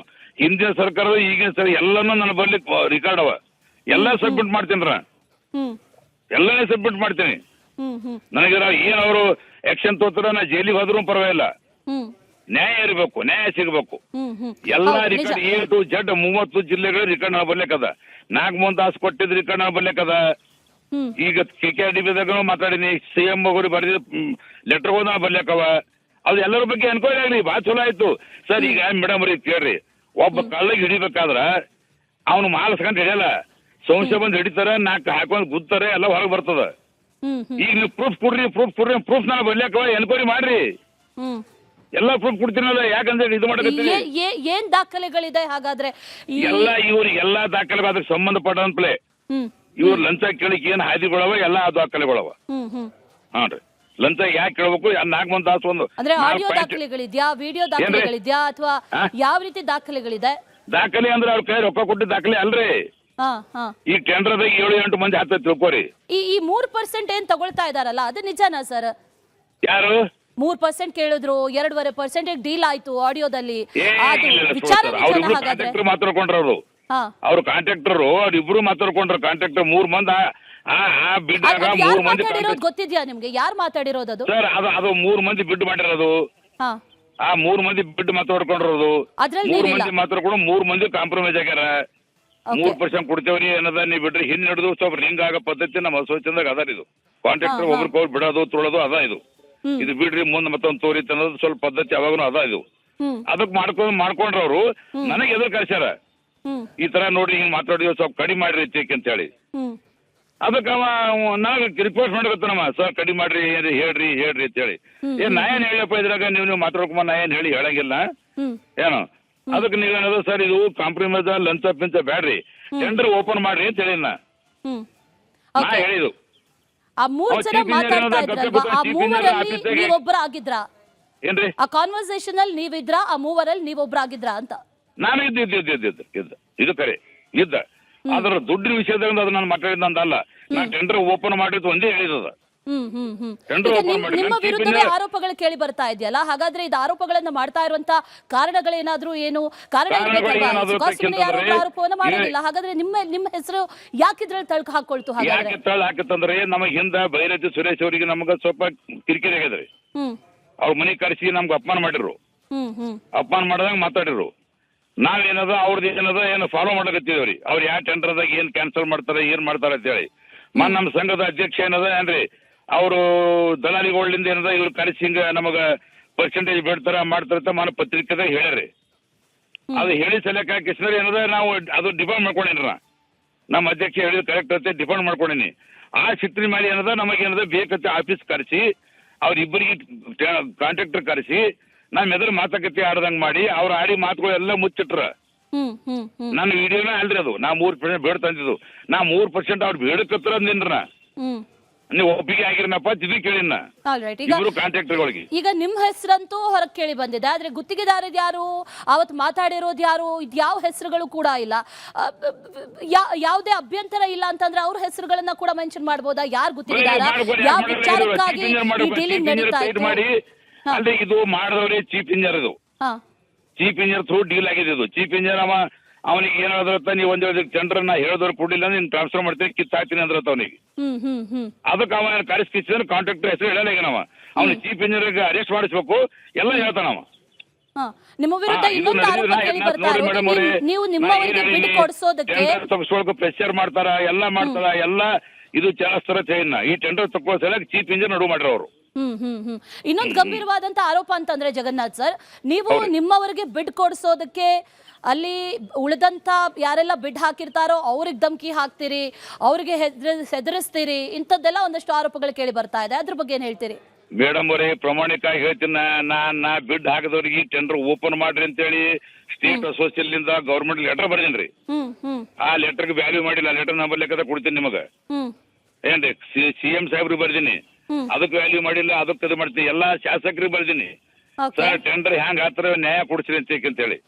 ಹಿಂದಿನ ಸರ್ಕಾರದ ಈಗಿನ ಸರ್ ಎಲ್ಲಾನು ನನ್ನ ಬರ್ಲಿ ರೆಕಾರ್ಡ್ ಅವ. ಎಲ್ಲ ಸಬ್ಮಿಟ್ ಮಾಡ್ತೀನಿ ಹ್ಮ್ ಎಲ್ಲಾನೇ ಸಬ್ಮಿಟ್ ಮಾಡ್ತೀನಿ. ಹ್ಮ್ ಹ್ಮ್ ನನಗೆ ಏನ್ ಅವರು ಆಕ್ಷನ್ ತೋತಾರ ನಾ ಜೈಲಿಗೆ ಹೋದ್ರೂ ಪರವಾಗಿಲ್ಲ. ಹ್ಮ್ ನ್ಯಾಯ ಇರಬೇಕು, ನ್ಯಾಯ ಸಿಗಬೇಕು. ಹ್ಮ್ ಹ್ಮ್ ಎಲ್ಲಾ ಹೌದು, ನಿಜ. ರಿಕಾರ್ಡ್ A to Z 30 ಜಿಲ್ಲೆಗಳ ರಿಕಾರ್ಡ್ ನಾವು ಬರ್ಲಿಕ್ಕದ. ನಾಗಮೋಹನ್ ದಾಸ್ ಕೊಟ್ಟಿದ್ ರಿಕಾರ್ಡ್ ನಾವು ಬರ್ಲಿಕ್ಕದ. ಹ್ಮ್ ಈಗ KKDB ಮಾತಾಡಿನಿ, CM ಅವರು ಬರೆದ ಲೆಟರ್ಗಳು ನಾವು ಬರ್ಲಿಕ್ಕವ. ಅದು ಎಲ್ಲರ ಬಗ್ಗೆ ಎನ್ಕ್ವೈರಿ ಆಗ್ಲಿ, ಭಾಳ ಚಲೋ ಆಯ್ತು ಸರ್. ಈಗ ಮೇಡಮ್ ಅವ್ರಿಗೆ ಕೇಳ್ರಿ, ಒಬ್ಬ ಕಳ್ಳಗೆ ಹಿಡಿಬೇಕಾದ್ರ ಅವನು ಮಾಲಸ್ಕೊಂಡ್ ಹಿಡಿಯಲ್ಲ, ಸಂಶಯ ಬಂದು ಹಿಡಿತಾರ, 4 ಹಾಕೊಂಡ್ ಗುದ್ತಾರೆ, ಎಲ್ಲ ಹೊರಗೆ ಬರ್ತದ. ಹ್ಮ್ ಹ್ಮ್ ಈಗ ನೀವು ಪ್ರೂಫ್ ಕೊಡ್ರಿ, ಪ್ರೂಫ್ ನಾನು ಬರ್ಲಿಕ್ಕವ, ಎನ್ಕ್ವೈರಿ ಮಾಡ್ರಿ. ಹ್ಮ್ ಎಲ್ಲ ಪ್ರೂಫ್ ಕೊಡ್ತೀನಲ್ಲ, ಯಾಕಂದ್ರೆ ಇದು ಮಾಡಕತ್ತೀರಿ. ಏನ್ ದಾಖಲೆಗಳಿದೆ ಹಾಗಾದ್ರೆ ಎಲ್ಲ ಇವ್ರಿಗೆ ಎಲ್ಲಾ ದಾಖಲೆಗಳು ಅದಕ್ಕೆ ಸಂಬಂಧಪಟ್ಟಂತಲೇ. ಹ್ಮ್ ಇವ್ರು ಲಂಚ ಕೇಳಿಕೆ ಏನ್ ಹಾದಿಗಳವ ಎಲ್ಲ ದಾಖಲೆಗಳವ. ಹ್ಮ್ ಹ್ಮ್ ಹಾನ್ರಿ, ಲಂಚ ಯಾಕೆ ಕೇಳ್ಬೇಕು? 4 ಮಂದಿ ತಾಸು ಒಂದು ಅಂದ್ರೆ ಆಡಿಯೋ ದಾಖಲೆಗಳಿದ್ಯಾ, ವಿಡಿಯೋ ದಾಖಲೆಗಳಿದ್ಯಾ, ಅಥವಾ ಯಾವ ರೀತಿ ದಾಖಲೆಗಳಿದೆ? ದಾಖಲೆ ಅಂದ್ರೆ ಅವ್ರ ಕೈ ರೊಕ್ಕ ಕೊಟ್ಟಿದ್ದ ದಾಖಲೆ ಅಲ್ರಿ. ಹಾ ಹಾ ಈ ಟೆಂಡರ್ದಾಗ 7-8 ಮಂದಿ ಹತ್ತ ತಿಳ್ಕೊರಿ. ಈ 3% ಏನ್ ತಗೊಳ್ತಾ ಇದಾರಲ್ಲ ಅದು ನಿಜನಾ ಸರ್? ಯಾರು 3% ಕೇಳಿದ್ರು, 2.5% ಡೀಲ್ ಆಯ್ತು ಆಡಿಯೋದಲ್ಲಿ. ಅದು ಇಲ್ಲ ವಿಚಾರ ಸರ್, ನಿಜನಾ ಅವ್ರಿಬ್ರು ಹಾಗಾದ್ರೆ? ಕಾಂಟ್ರಾಕ್ಟರ್ ಮಾತಾಡ್ಕೊಂಡ್ರ ಅವರು. ಹಾ ಅವ್ರ ಕಾಂಟ್ರಾಕ್ಟರ್ ಅವ್ರಿಬ್ರು ಮಾತಾಡ್ಕೊಂಡ್ರ. ಕಾಂಟ್ರಾಕ್ಟರ್ 3 ಮಂದಿ ಆ ಬಿಡ್ಡಾಗ 3 ಮಂದಿ ಮಾತಾಡಿರೋದು ಗೊತ್ತಿದ್ಯಾ ನಿಮ್ಗೆ? ಯಾರು ಮಾತಾಡಿರೋದು ಅದು? ಸರ್ ಅದು 3 ಮಂದಿ ಬಿಡ್ ಮಾಡಿರೋದು. ಹಾ ಆ 3 ಮಂದಿ ಬಿಟ್ಟು ಮಾತಾಡ್ಕೊಂಡಿರೋದು. ಅದ್ರಲ್ಲಿ 3 ನೀವಿಲ್ಲ. ಮಂದಿ ಮಾತಾಡ್ಕೊಂಡು 3 ಮಂದಿ ಕಾಂಪ್ರಮೈಸ್ ಆಗ್ಯಾರ. 3% ಕೊಡ್ತೇವ್ರಿ ಏನದ ನೀವ್ ಬಿಡ್ರಿ. ಹಿಂದ್ ಹಿಡಿದು ಸ್ವಲ್ಪ ರಿಂಗ್ ಆಗೋ ಪದ್ಧತಿ ನಮ್ಮ ಅಸೋಸಿಯೇಷನ್ದಾಗ ಅದ. ಇದು ಕಾಂಟ್ರಾಕ್ಟರ್ ಒಬ್ರಿಗೆ ಬಿಡೋದು ತೊಳೋದು ಅದ. ಇದು ಬಿಡ್ರಿ ಮುಂದೆ ಮತ್ತೊಂದು ತೋರಿತ ಅನ್ನೋದು ಸ್ವಲ್ಪ ಪದ್ಧತಿ ಅವಾಗನು ಅದ. ಇದು ಹ್ಮ್ ಅದಕ್ಕೆ ಮಾಡ್ಕೊಂಡ್ರವ್ರು ನನಗೆ ಎದುರು ಕಳ್ಸ್ಯಾರ. ಹ್ಮ್ ಈ ತರ ನೋಡ್ರಿ ಹಿಂಗ್ ಮಾತಾಡಿದ್ವಿ, ಸ್ವಲ್ಪ ಕಡಿಮೆ ಮಾಡ್ರಿ ಚೇಕ್ ಅಂತ ಹೇಳಿ. ಹ್ಮ್ ಅದಕ್ಕೆ ನನಗೆ ರಿಪೋರ್ಟ್ ಮಾಡ್ಕೊತಾನಮ್ಮ, ಸರ್ ಕಡಿಮೆ ಮಾಡ್ರಿ, ಹೇಳ್ರಿ ಅಂತ ಹೇಳಿ. ನಾ ಏನ್ ಹೇಳಿಯಪ್ಪ ಇದ್ರಾಗ ನೀವು ಮಾತಾಡ್ಕೊಂಬ, ನಾ ಏನ್ ಹೇಳಂಗಿಲ್ಲ ಹ್ಮ್ ಏನು. ಅದಕ್ಕೆ ನೀವೇನದ ಸರ್ ಇದು ಕಾಂಪ್ರಮೈಸ್ ಲಂಚ ಪಿಂಚ ಬ್ಯಾಡ್ರಿ, ಟೆಂಡರ್ ಓಪನ್ ಮಾಡ್ರಿ ಅಂತ ಹೇಳಿನ ಹ್ಮ್ ನಾ ಹೇಳಿದ್ದು. ಆ 3 ಜನ ಮಾತಾಡ್ತಾ ಇದ್ರಲ್ವಾ, ಆ 3ರಲ್ಲಿ ನೀವೊಬ್ಬರ ಆಗಿದ್ರಾ? ಏನ್ರಿ ಆ ಕಾನ್ವರ್ಸೇಷನ್ ಅಲ್ಲಿ ನೀವಿದ್ರಾ? ಆ 3ರಲ್ಲಿ ನೀವೊಬ್ಬರ ಆಗಿದ್ರಾ ಅಂತ? ನಾನು ಇದ್ದ ಇದು ಕರೆ ಇದ್ದ. ಅದ್ರ ದುಡ್ಡಿನ ವಿಷಯದಾಗ ಅದು ನಾನು ಮಾತಾಡಿದಂದಲ್ಲ. ನಾ ಟೆಂಡರ್ ಓಪನ್ ಮಾಡಿದ್ದು ಒಂದೇ ಹೇಳಿದ. ಟೆಂಡರ್ ಓಪನ್ ಮಾಡಿ ನಿಮ್ಮ ವಿರುದ್ಧವೇ ಆರೋಪಗಳು ಕೇಳಿ ಬರ್ತಾ ಇದೆಯಲ್ಲ, ಹಾಗಾದ್ರೆ ಇದು ಆರೋಪಗಳನ್ನ ಮಾಡ್ತಾ ಇರುವಂತ ಕಾರಣಗಳೇನಾದ್ರೂ ಏನು? ಕಾರಣ ಆರೋಪವನ್ನ ಮಾಡೋದಿಲ್ಲ. ಹಾಗಾದ್ರೆ ನಿಮ್ಮ ಹೆಸರು ಯಾಕಿದ್ರಲ್ಲಿ ತಳ್ಕ ಹಾಕೊಳ್ತು? ಹಾಗಾದ್ರೆ ಯಾಕೆ ತಳ್ಳ ಹಾಕತ್ತಂದ್ರೆ ನಮಗ್ ಹಿಂದ ಬೈರತಿ ಸುರೇಶ್ ಅವರಿಗೆ ನಮಗ ಸ್ವಲ್ಪ ಕಿರಿಕಿರಿ ಆಗ್ಯದ್ರಿ. ಅವ್ರ ಮನೆ ಕರೆಸಿ ನಮ್ಗೆ ಅಪಮಾನ ಮಾಡಿರು. ಅಪಮಾನ ಮಾಡಿದಾಗ ಮಾತಾಡಿರು. ನಾವೇನದ ಅವ್ರದ್ದು ಏನದ ಏನು ಫಾಲೋ ಮಾಡಕತ್ತಿದೇವ್ರಿ. ಅವ್ರು ಯಾವ ಟೆಂಡರ್ದಾಗ ಏನ್ ಕ್ಯಾನ್ಸಲ್ ಮಾಡ್ತಾರೆ, ಏನ್ ಮಾಡ್ತಾರ ಅಂತ ಹೇಳಿ. ನಮ್ಮ ಸಂಘದ ಅಧ್ಯಕ್ಷ ಏನದ ಏನ್ರಿ, ಅವರು ದಲಾಲಿಗಳಿಂದ ಏನದ ಇವ್ರು ಕರೆಸಿ ಹಿಂಗ ನಮಗ ಪರ್ಸೆಂಟೇಜ್ ಬಿಡ್ತಾರ ಮಾಡ್ತಾರ ಮಾನ ಪತ್ರಿಕೆದಾಗ ಹೇಳ್ರಿ. ಅದು ಹೇಳಿ ಸಲಕ ಕೃಷ್ಣರ್ ಏನದ ನಾವು ಅದು ಡಿಪೆಂಡ್ ಮಾಡ್ಕೊಂಡೇನ್ರ. ನಮ್ಮ ಅಧ್ಯಕ್ಷ ಹೇಳಿದ್ ಕರೆಕ್ಟ್ ಅಂತ ಡಿಪೆಂಡ್ ಮಾಡ್ಕೊಂಡೇನಿ. ಆ ಚಿತ್ರ ಮೇಲೆ ಏನದ ನಮಗೇನದ ಬೇಕತ್ತೆ ಆಫೀಸ್ ಕರೆಸಿ ಅವ್ರಿಬ್ಬರಿಗೆ ಕಾಂಟ್ರಾಕ್ಟರ್ ಕರೆಸಿ ನಮ್ಮ ಎದುರು ಮಾತುಕತೆ ಆಡ್ದಂಗ್ ಮಾಡಿ ಅವ್ರ ಆಡಿ ಮಾತುಗಳು ಎಲ್ಲ ಮುಚ್ಚಿಟ್ರ. ನನ್ನ ವಿಡಿಯೋನ ಅಲ್ರಿ ಅದು. ನಾ 3% ಬೇಡ ತಂದಿದ್ದು. ನಾ 3% ಅವ್ರು ಬೇಡಕತ್ರ ಅಂದಿನ್ರ. ನೀವು ಒಪ್ಪಿಗೆ ಆಗಿರನಪ್ಪ ತಿದ್ದಿ ಕೇಳಿನ ಇಬ್ರು ಕಾಂಟ್ರಾಕ್ಟರ್ಗಳಿಗೆ. ಈಗ ನಿಮ್ ಹೆಸರಂತೂ ಹೊರಗೆ ಕೇಳಿ ಬಂದಿದೆ, ಆದ್ರೆ ಗುತ್ತಿಗೆದಾರದ್ ಯಾರು, ಅವತ್ತು ಮಾತಾಡಿರೋದು ಯಾರು, ಇದ್ಯಾವ ಹೆಸರುಗಳು ಕೂಡ ಇಲ್ಲ. ಯಾವುದೇ ಅಭ್ಯಂತರ ಇಲ್ಲ ಅಂತಂದ್ರೆ ಅವ್ರ ಹೆಸರುಗಳನ್ನ ಕೂಡ ಮೆನ್ಷನ್ ಮಾಡ್ಬೋದಾ? ಯಾರು ಗುತ್ತಿಗೆದಾರ, ಯಾವ ವಿಚಾರಕ್ಕಾಗಿ ಈ ಡೀಲಿಂಗ್ ನಡೀತಾ ಇತ್ತು? ಅಂದ್ರೆ ಇದು ಮಾಡಿದವ್ರೆ ಚೀಫ್ ಇಂಜಿನಿಯರ್. ಇದು ಚೀಫ್ ಇಂಜಿನಿಯರ್ ಥ್ರೂ ಡೀಲ್ ಆಗಿದೆ. ಇದು ಚೀಫ್ ಇಂಜಿನಿಯರ್ ಅವನಿಗೆ ಏನಾದ್ರತ್ತ ನೀವು ಒಂದ್ ಟೆಂಡರ್ ನಾ ಹೇಳಿದವ್ರು ಕೊಡ್ಲಿಲ್ಲ ನೀನ್ ಟ್ರಾನ್ಸ್ಫರ್ ಮಾಡ್ತೀನಿ ಕಿತ್ತಾಕ್ತೀನಿ ಅಂದ್ರತ್ತ ಅವನಿಗೆ. ಅದಕ್ಕೆ ಅವ ಕರೆಸ್ಕಿಸಿದ್ರೆ ಕಾಂಟ್ರಾಕ್ಟರ್ ಹೆಸರು ಹೇಳಲ್ಲ. ಈಗ ನಾವ ಅವ್ನ ಚೀಫ್ ಇಂಜಿನಿಯರ್ ಅರೆಸ್ಟ್ ಮಾಡಿಸ್ಬೇಕು ಎಲ್ಲ ಹೇಳ್ತಾನವ. ನಿಮ್ಮ ವಿರುದ್ಧ ಇನ್ನೊಂದು ಆರೋಪ ಕೇಳಿ ಬರ್ತಾ ಇರೋದು, ನೀವು ನಿಮ್ಮವರಿಗೆ ಬಿಟ್ಟು ಕೊಡಿಸೋದಕ್ಕೆ ಪ್ರೆಷರ್ ಮಾಡ್ತಾರ, ಎಲ್ಲ ಮಾಡ್ತಾರ, ಎಲ್ಲ ಇದು ಚಾಲಸ್ತರ ಚೈನ್ನ ಈ ಟೆಂಡರ್ ತಕ್ಕೋ ಸಲಕ್ಕೆ ಚೀಫ್ ಇಂಜಿನಿಯರ್ ನಡು ಮಾಡ್ರಿ ಅವರು. ಇನ್ನೊಂದು ಗಂಭೀರವಾದಂತ ಆರೋಪ ಅಂತಂದ್ರೆ ಜಗನ್ನಾಥ್ ಸರ್, ನೀವು ನಿಮ್ಮವರಿಗೆ ಬಿಡ್ ಕೊಡಿಸೋದಕ್ಕೆ ಅಲ್ಲಿ ಉಳಿದಂತ ಯಾರೆಲ್ಲ ಬಿಡ್ ಹಾಕಿರ್ತಾರೋ ಅವ್ರಿಗೆ ಧಮಕಿ ಹಾಕ್ತೀರಿ, ಅವ್ರಿಗೆ ಹೆದರಿಸ್ತೀರಿ, ಇಂಥದ್ದೆಲ್ಲ ಒಂದಷ್ಟು ಆರೋಪಗಳು ಕೇಳಿ ಬರ್ತಾ ಇದೆ. ಅದ್ರ ಬಗ್ಗೆ ಏನ್ ಹೇಳ್ತೀರಿ? ಮೇಡಮ್ ಅವರೇ, ಪ್ರಾಮಾಣಿಕವಾಗಿ ಹೇಳ್ತೀನಿ, ನಾ ಬಿಡ್ ಹಾಕಿದವ್ರಿಗೆ ಟೆಂಡರ್ ಓಪನ್ ಮಾಡ್ರಿ ಅಂತೇಳಿ ಸ್ಟೇಟ್ ಅಸೋಸಿಯೇಷನ್ ಇಂದ ಗೌರ್ಮೆಂಟ್ ಲೆಟರ್ ಬರ್ದೀನಿ. ಆ ಲೆಟರ್ಗೆ ವ್ಯಾಲ್ಯೂ ಮಾಡಿಲ್ಲ, ಲೆಟರ್ ನಂಬರ್ ಲೆಕ್ಕದ ಕೊಡ್ತೀನಿ ನಿಮಗ. ಏನ್ರಿ CM ಸಾಹೇಬ್ರಿಗೆ ಬರ್ದೀನಿ, ಅದಕ್ಕೆ ವ್ಯಾಲ್ಯೂ ಮಾಡಿಲ್ಲ, ಅದಕ್ಕೆ ಇದು ಮಾಡ್ತೀನಿ. ಎಲ್ಲಾ ಶಾಸಕರಿಗೆ ಬರ್ದೀನಿ, ಸರ್ ಟೆಂಡರ್ ಹ್ಯಾಂಗ ಆತರ ನ್ಯಾಯ ಕೊಡ್ಸಿರಿ ಅಂತ ಹೇಳಿ.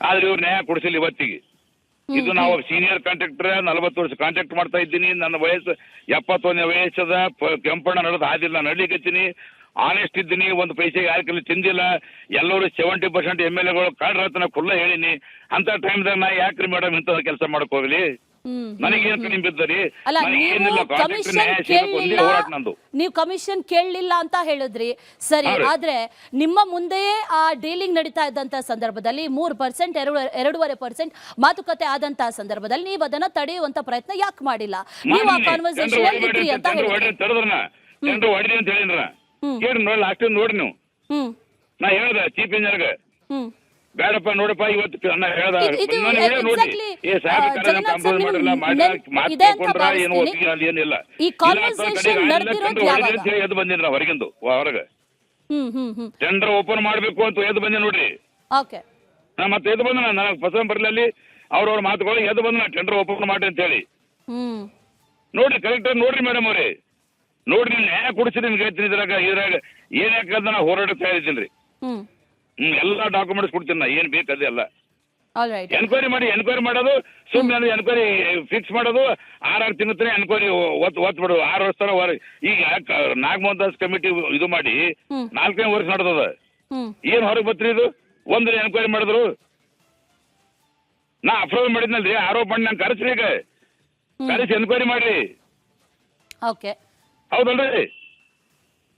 ಆದ್ರೆ ಇವ್ರು ನ್ಯಾಯ ಕೊಡ್ಸಿಲ್ಲ ಇವತ್ತಿಗೆ. ಇದು ನಾವು ಸೀನಿಯರ್ ಕಾಂಟ್ರಾಕ್ಟರ್ 40 ವರ್ಷ ಕಾಂಟ್ರಾಕ್ಟ್ ಮಾಡ್ತಾ ಇದ್ದೀನಿ. ನನ್ನ ವಯಸ್ಸು 71ನೇ ವಯಸ್ಸದ. ಕೆಂಪಣ್ಣ ನಡೆದು ಹಾದಿಲ್ಲ, ನಡೀಕತ್ತೀನಿ, ಆನೆಸ್ಟ್ ಇದ್ದೀನಿ, ಒಂದು ಪೈಸೆ ಯಾರ ಕೈಲಿ ತಿಂದಿಲ್ಲ. ಎಲ್ಲರೂ 70% MLAಗಳು ಕಾಡ್ರತನ ಖುಲ್ಲ ಹೇಳಿನಿ. ಅಂತ ಟೈಮ್ದಾಗ ನಾ ಯಾಕ್ರಿ ಮೇಡಮ್ ಇಂಥ ಕೆಲಸ ಮಾಡಕ್ ಹೋಗ್ಲಿ? ನನಗೇನ್ ಕಡಿಮೆ ಬಿದ್ದರಿ? ಅಲ್ಲ, ನೀವು ಕಮಿಷನ್ ಕೇಳಲಿಲ್ಲ ಅಂತ ಹೇಳಿದ್ರಿ, ಸರಿ. ಆದ್ರೆ ನಿಮ್ಮ ಮುಂದೆಯೇ ಆ ಡೀಲಿಂಗ್ ನಡೀತಾ ಇದ್ದಂತ ಸಂದರ್ಭದಲ್ಲಿ 3%, 2.5% ಮಾತುಕತೆ ಆದಂತ ಸಂದರ್ಭದಲ್ಲಿ ನೀವು ಅದನ್ನ ತಡೆಯುವಂತ ಪ್ರಯತ್ನ ಯಾಕೆ ಮಾಡಿಲ್ಲ? ನೀವು ಆ ಕಾನ್ವರ್ಸೇಷನ್ ಇದ್ರಿ ಅಂತ ಹೇಳಿದ್ರಿ. ಟೆಂಡರ್ ಹೊಡಿರಿ ಅಂತ ಹೇಳಿದ್ರ ಕೇಳಿ ನೋಡಿ, ಲಾಸ್ಟ್ ನೋಡ್ರಿ ನೀವು. ನಾ ಹೇಳ್ದ ಚೀಫ್ ಇಂಜಿನಿಯರ್ಗೆ, ಬೇಡಪ್ಪ ನೋಡಪ್ಪ ಇವತ್ತು ನಾ ಹೇಳ್ದ ನೋಡಿ, ಕಂಪೋಸ್ ಮಾಡಿಲ್ಲ, ಏನು ಏನಿಲ್ಲ, ಎದ್ದು ಬಂದಿನ ಹೊರಗಿಂದು ಹೊರಗೆ ಟೆಂಡರ್ ಓಪನ್ ಮಾಡ್ಬೇಕು ಅಂತ ಎದ್ದು ಬಂದೆ ನೋಡ್ರಿ. ನಾ ಮತ್ತೆ ಎದ್ದು ಬಂದ, ನನಗೆ ಪಸಂದ್ ಬರ್ಲಿ ಅವ್ರವ್ರ ಮಾತುಗಳು ಎದ್ದು ಬಂದ ಟೆಂಡರ್ ಓಪನ್ ಮಾಡಿ ಅಂತ ಹೇಳಿ. ನೋಡ್ರಿ ಕರೆಕ್ಟ್ ನೋಡ್ರಿ ಮೇಡಮ್ ಅವ್ರಿ, ನೋಡ್ರಿ ನ್ಯಾಯ ಕೊಡಿಸಿರಿ. ನಿಮ್ಗೆ ಹೇಳ್ತೀನಿ, ಇದ್ರಾಗ ಏನ್ ಯಾಕಂದ್ರೆ ನಾ ಹೋರಾಡ್ತಾ ಇದ್ದೀನಿ. ಎಲ್ಲಾ ಡಾಕ್ಯುಮೆಂಟ್ಸ್ ಕೊಡ್ತೀನಿ, ನಾ ಏನ್ ಬೇಕದೆ ಎಲ್ಲ ಎನ್ಕ್ವೈರಿ ಮಾಡಿ. ಎನ್ಕ್ವೈರಿ ಮಾಡೋದು ಸುಮ್ಮನೆ ಎನ್ಕ್ವೈರಿ ಫಿಕ್ಸ್ ಮಾಡೋದು, 6 ತಿಂಗಳ ತನಕ ಎನ್ಕ್ವೈರಿ ಒತ್ತು ಬಿಡೋದು. 6 ವರ್ಷ ತನ ಈಗ ನಾಗಮೋಹನ್ ದಾಸ್ ಕಮಿಟಿ ಇದು ಮಾಡಿ 4ನೇ ವರ್ಷ ನಡೆದದ. ಏನ್ ಹೊರಗೆ ಬತ್ರಿ ಇದು? ಒಂದ್ರ ಎನ್ಕ್ವೈರಿ ಮಾಡಿದ್ರು. ನಾ ಅಪ್ರೂವ್ ಮಾಡಿದ್ನಲ್ರಿ, ಆರೋಪ ಮಾಡಿ ನಂಗೆ ಕರೆಸ್ರಿ, ಈಗ ಕರೆಸಿ ಎನ್ಕ್ವೈರಿ ಮಾಡ್ರಿ. ಹೌದಲ್ರಿ?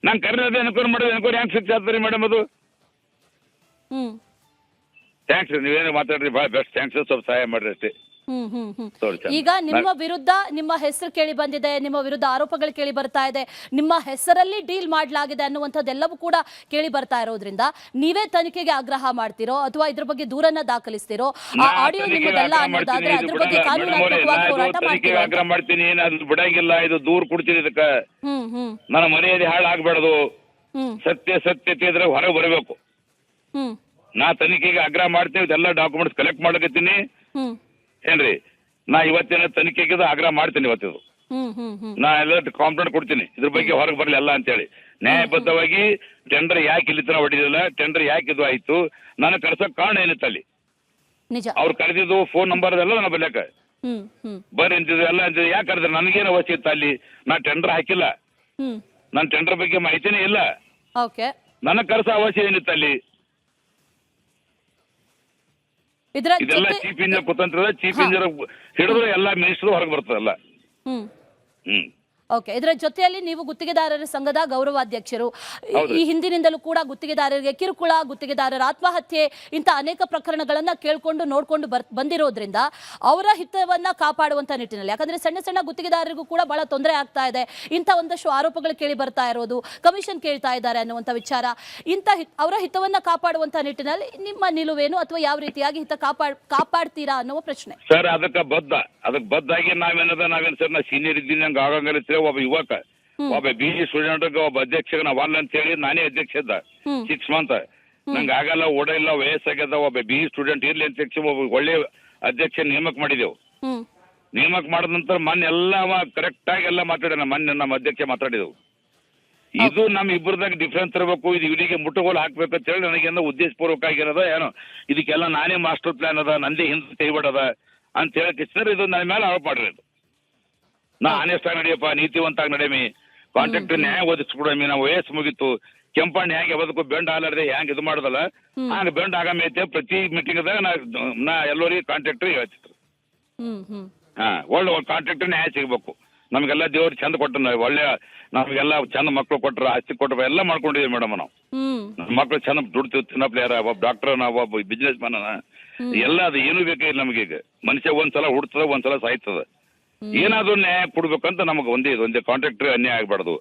ನಂಗೆ ಕರೆದ ಎನ್ಕ್ವೈರಿ ಮಾಡೋದು, ಎನ್ಕ್ವೈರಿ ಹ್ಯಾಂಗ್ ಫಿಕ್ಸ್ ಆಗ್ತದ್ರಿ ಮೇಡಮ್ ಅದು? ಥ್ಯಾಂಕ್ಸ್, ನೀವೇನು ಮಾತಾಡ್ರಿ, ಭಾಳ ಬೆಸ್ಟ್ ಥ್ಯಾಂಕ್ಸ್. ಸ್ವಲ್ಪ ಸಹಾಯ ಮಾಡ್ರಿ ಅಷ್ಟೇ. ಈಗ ನಿಮ್ಮ ವಿರುದ್ಧ ನಿಮ್ಮ ಹೆಸರು ಕೇಳಿ ಬಂದಿದೆ, ನಿಮ್ಮ ವಿರುದ್ಧ ಆರೋಪಗಳು ಕೇಳಿ ಬರ್ತಾ ಇದೆ, ನಿಮ್ಮ ಹೆಸರಲ್ಲಿ ಡೀಲ್ ಮಾಡಲಾಗಿದೆ ಅನ್ನುವಂಥದ್ದೆಲ್ಲವೂ ಕೂಡ ಕೇಳಿ ಬರ್ತಾ ಇರೋದ್ರಿಂದ ನೀವೇ ತನಿಖೆಗೆ ಆಗ್ರಹ ಮಾಡ್ತಿರೋ ಅಥವಾ ಇದ್ರ ಬಗ್ಗೆ ದೂರನ್ನ ದಾಖಲಿಸ್ತಿರೋ? ಆ ಆಡಿಯೋ ನಿಮ್ಮದಲ್ಲ ಅನ್ನೋದಾದ್ರೆ ಅದ್ರ ಬಗ್ಗೆ ಕಾನೂನಾತ್ಮಕವಾಗಿ ಹೋರಾಟ ಮಾಡ್ತೀರಾ? ಆಗ್ರಹ ಮಾಡ್ತೀನಿ, ಅದು ಬಿಡಂಗಿಲ್ಲ, ಇದು ದೂರ ಕೊಡ್ತೀನಿ. ಇದಕ್ಕೆ ನನ್ನ ಮರ್ಯಾದೆ ಹಾಳು ಆಗ್ಬಾರ್ದು. ಸತ್ಯತೆ ಇದ್ರೆ ಹೊರಗೆ ಬರಬೇಕು. ನಾ ತನಿಖೆಗೆ ಆಗ್ರಹ ಮಾಡ್ತೀನಿ, ಇದೆಲ್ಲ ಡಾಕ್ಯುಮೆಂಟ್ಸ್ ಕಲೆಕ್ಟ್ ಮಾಡಕತ್ತೀನಿ. ಏನ್ರಿ, ನಾ ಇವತ್ತಿನ ತನಿಖೆಗೆ ಆಗ್ರಹ ಮಾಡ್ತೀನಿ. ಇವತ್ತಿದು ನಾ ಎಲ್ಲ ಕಾಂಪ್ಲೇಂಟ್ ಕೊಡ್ತೀನಿ, ಇದ್ರ ಬಗ್ಗೆ ಹೊರಗೆ ಬರಲಿ ಎಲ್ಲ ಅಂತೇಳಿ. ನ್ಯಾಯಬದ್ಧವಾಗಿ ಟೆಂಡರ್ ಯಾಕೆ ಇಲ್ಲಿ ತನ ಹೊಡಿದಿಲ್ಲ, ಟೆಂಡರ್ ಯಾಕೆ ಇದು ಆಯ್ತು, ನನಗೆ ಕರ್ಸಕ್ ಕಾರಣ ಏನಿತ್ತು ಅಲ್ಲಿ? ಅವ್ರು ಕರೆದಿದ್ದು ಫೋನ್ ನಂಬರ್ ಎಲ್ಲ ನನ್ನ ಬರ್ಲಿಕ್ಕ ಬರ್ರಿ ಅಂತಿದ್ರು, ಎಲ್ಲ ಅಂತಿದ್ರು. ಯಾಕೆ ಕರೆದ್ರೆ ನನಗೇನು ಅವಶ್ಯ ಇತ್ತು ಅಲ್ಲಿ? ನಾ ಟೆಂಡರ್ ಹಾಕಿಲ್ಲ, ನನ್ನ ಟೆಂಡರ್ ಬಗ್ಗೆ ಮಾಹಿತಿನೇ ಇಲ್ಲ. ನನಗೆ ಕರ್ಸೋ ಅವಶ್ಯ ಏನಿತ್ತು ಅಲ್ಲಿ? ಇದೆಲ್ಲ ಚೀಫ್ ಇಂಜಿನಿಯರ್ ಕುತಂತ್ರ. ಚೀಫ್ ಇಂಜಿನಿಯರ್ ಹಿಡಿದ್ರೆ ಎಲ್ಲ ಮಿನಿಸ್ಟರ್ ಹೊರಗೆ ಬರ್ತದಲ್ಲ. ಓಕೆ, ಇದರ ಜೊತೆಯಲ್ಲಿ ನೀವು ಗುತ್ತಿಗೆದಾರರ ಸಂಘದ ಗೌರವಾಧ್ಯಕ್ಷರು. ಈ ಹಿಂದಿನಿಂದಲೂ ಕೂಡ ಗುತ್ತಿಗೆದಾರರಿಗೆ ಕಿರುಕುಳ, ಗುತ್ತಿಗೆದಾರರ ಆತ್ಮಹತ್ಯೆ, ಇಂಥ ಅನೇಕ ಪ್ರಕರಣಗಳನ್ನ ಕೇಳ್ಕೊಂಡು ನೋಡ್ಕೊಂಡು ಬಂದಿರೋದ್ರಿಂದ ಅವರ ಹಿತವನ್ನ ಕಾಪಾಡುವಂತ ನಿಟ್ಟಿನಲ್ಲಿ, ಯಾಕಂದ್ರೆ ಸಣ್ಣ ಸಣ್ಣ ಗುತ್ತಿಗೆದಾರರಿಗೂ ಕೂಡ ಬಹಳ ತೊಂದರೆ ಆಗ್ತಾ ಇದೆ, ಇಂಥ ಒಂದಷ್ಟು ಆರೋಪಗಳು ಕೇಳಿ ಬರ್ತಾ ಇರೋದು, ಕಮಿಷನ್ ಕೇಳ್ತಾ ಇದ್ದಾರೆ ಅನ್ನುವಂಥ ವಿಚಾರ, ಇಂಥ ಅವರ ಹಿತವನ್ನ ಕಾಪಾಡುವಂತ ನಿಟ್ಟಿನಲ್ಲಿ ನಿಮ್ಮ ನಿಲುವೇನು ಅಥವಾ ಯಾವ ರೀತಿಯಾಗಿ ಹಿತ ಕಾಪಾಡ್ತೀರಾ ಅನ್ನುವ ಪ್ರಶ್ನೆ? ಸರ್, ಅದಕ್ಕೆ ಬದ್ಧಾಗಿ ನಾವೇನು ಸರ್, ನಾ ಸೀನಿಯರ್ ಇದ್ದೀನಿ, ನಂಗೆ ಆಗಂಗಿಲ್ಲ. ಒಬ್ಬ ಯುವಕ, ಒಬ್ಬ BE ಸ್ಟೂಡೆಂಟ್, ಒಬ್ಬ ಅಧ್ಯಕ್ಷ ನಾವಲ್ಲ ಅಂತ ಹೇಳಿ ನಾನೇ ಅಧ್ಯಕ್ಷ ಇದ್ದ 6 ಮಂತ್. ನಂಗೆ ಆಗಲ್ಲ, ಓಡಲ್ಲ, ವಯಸ್ಸಾಗ್ಯದ, ಒಬ್ಬ BE ಸ್ಟೂಡೆಂಟ್ ಇರ್ಲಿ ಅಂತ ಒಬ್ಬ ಒಳ್ಳೆ ಅಧ್ಯಕ್ಷ ನೇಮಕ ಮಾಡಿದೆವು. ನೇಮಕ ಮಾಡಿದ ನಂತರ ಮೊನ್ನೆ ಎಲ್ಲ ಕರೆಕ್ಟ್ ಆಗಿ ಎಲ್ಲ ಮಾತಾಡ್ಯಾನ. ಮೊನ್ನೆ ನಮ್ಮ ಅಧ್ಯಕ್ಷ ಮಾತಾಡಿದೆವು. ಇದು ನಮ್ಮ ಇಬ್ಬರದಾಗ ಡಿಫ್ರೆನ್ಸ್ ಇರಬೇಕು, ಇದು ಇವರಿಗೆ ಮುಟ್ಟುಗೋಲು ಹಾಕ್ಬೇಕಂತ ಹೇಳಿ ನನಗೇನೋ ಉದ್ದೇಶಪೂರ್ವಕ ಆಗಿರೋದ ಏನೋ. ಇದಕ್ಕೆಲ್ಲ ನಾನೇ ಮಾಸ್ಟರ್ ಪ್ಲಾನ್ ಅದ, ನಂದೇ ಹಿಂದೆ ಕೈಬಿಡದ ಅಂತ ಹೇಳಕ್ಕೆ ಸರ್, ಇದು ನನ್ನ ಮೇಲೆ ಆರೋಪ ಮಾಡಿರೋದು. ನಾ ಆನೆಸ್ಟ್ ಆಗಿ ನಡೆಯಪ್ಪ, ನೀತಿವಂತಾಗಿ ನಡೆಯಮಿ, ಕಾಂಟ್ರಾಕ್ಟರ್ ನ್ಯಾಯ ಒದಗಿಸ್ಬಿಡಮಿ. ನಾವು ವಯಸ್ಸು ಮುಗಿತು, ಕೆಂಪಣ್ಣ ಹ್ಯಾಂಗೆ ಯಾವದಕ್ಕೂ ಬೆಂಡ್ ಹಾಲಾರದೆ ಹ್ಯಾಂಗೆ ಇದು ಮಾಡೋದಲ್ಲ, ಹಂಗೆ ಬೆಂಡ್ ಆಗಮೈತೆ. ಪ್ರತಿ ಮೀಟಿಂಗ್ದಾಗ ನಾ ಎಲ್ಲರಿಗೆ ಕಾಂಟ್ರಾಕ್ಟರ್ ಹೇಳ್ತಿದ್ರು, ಒಳ್ಳೆ ಕಾಂಟ್ರಾಕ್ಟರ್ ನ್ಯಾಯ ಸಿಗಬೇಕು. ನಮಗೆಲ್ಲ ದೇವ್ರು ಚಂದ ಕೊಟ್ಟ, ಒಳ್ಳೆ ನಮಗೆಲ್ಲ ಚಂದ ಮಕ್ಳು ಕೊಟ್ರ, ಆಸ್ತಿ ಕೊಟ್ರ, ಎಲ್ಲ ಮಾಡ್ಕೊಂಡಿದೀವಿ ಮೇಡಮ್. ನಾವು ಮಕ್ಳು ಚಂದ ದುಡ್ಡು ತಿನ್ನಪ್ಲೇರ, ಒಬ್ಬ ಡಾಕ್ಟರ್, ಒಬ್ಬ ಬಿಸ್ನೆಸ್ ಮ್ಯಾನ್, ಎಲ್ಲ ಅದು ಏನು ಬೇಕಾಗಿಲ್ಲ ನಮಗೀಗ. ಮನುಷ್ಯ ಒಂದ್ಸಲ ಹುಡ್ತದ, ಒಂದ್ಸಲ ಸಾಯ್ತದ. ಏನಾದ್ರು ನ್ಯಾಯ ಕೊಡ್ಬೇಕಂತ ನಮಗೆ ಒಂದೇ ಕಾಂಟ್ರಾಕ್ಟರ್ ಅನ್ಯಾಯ ಆಗ್ಬಾರ್ದು.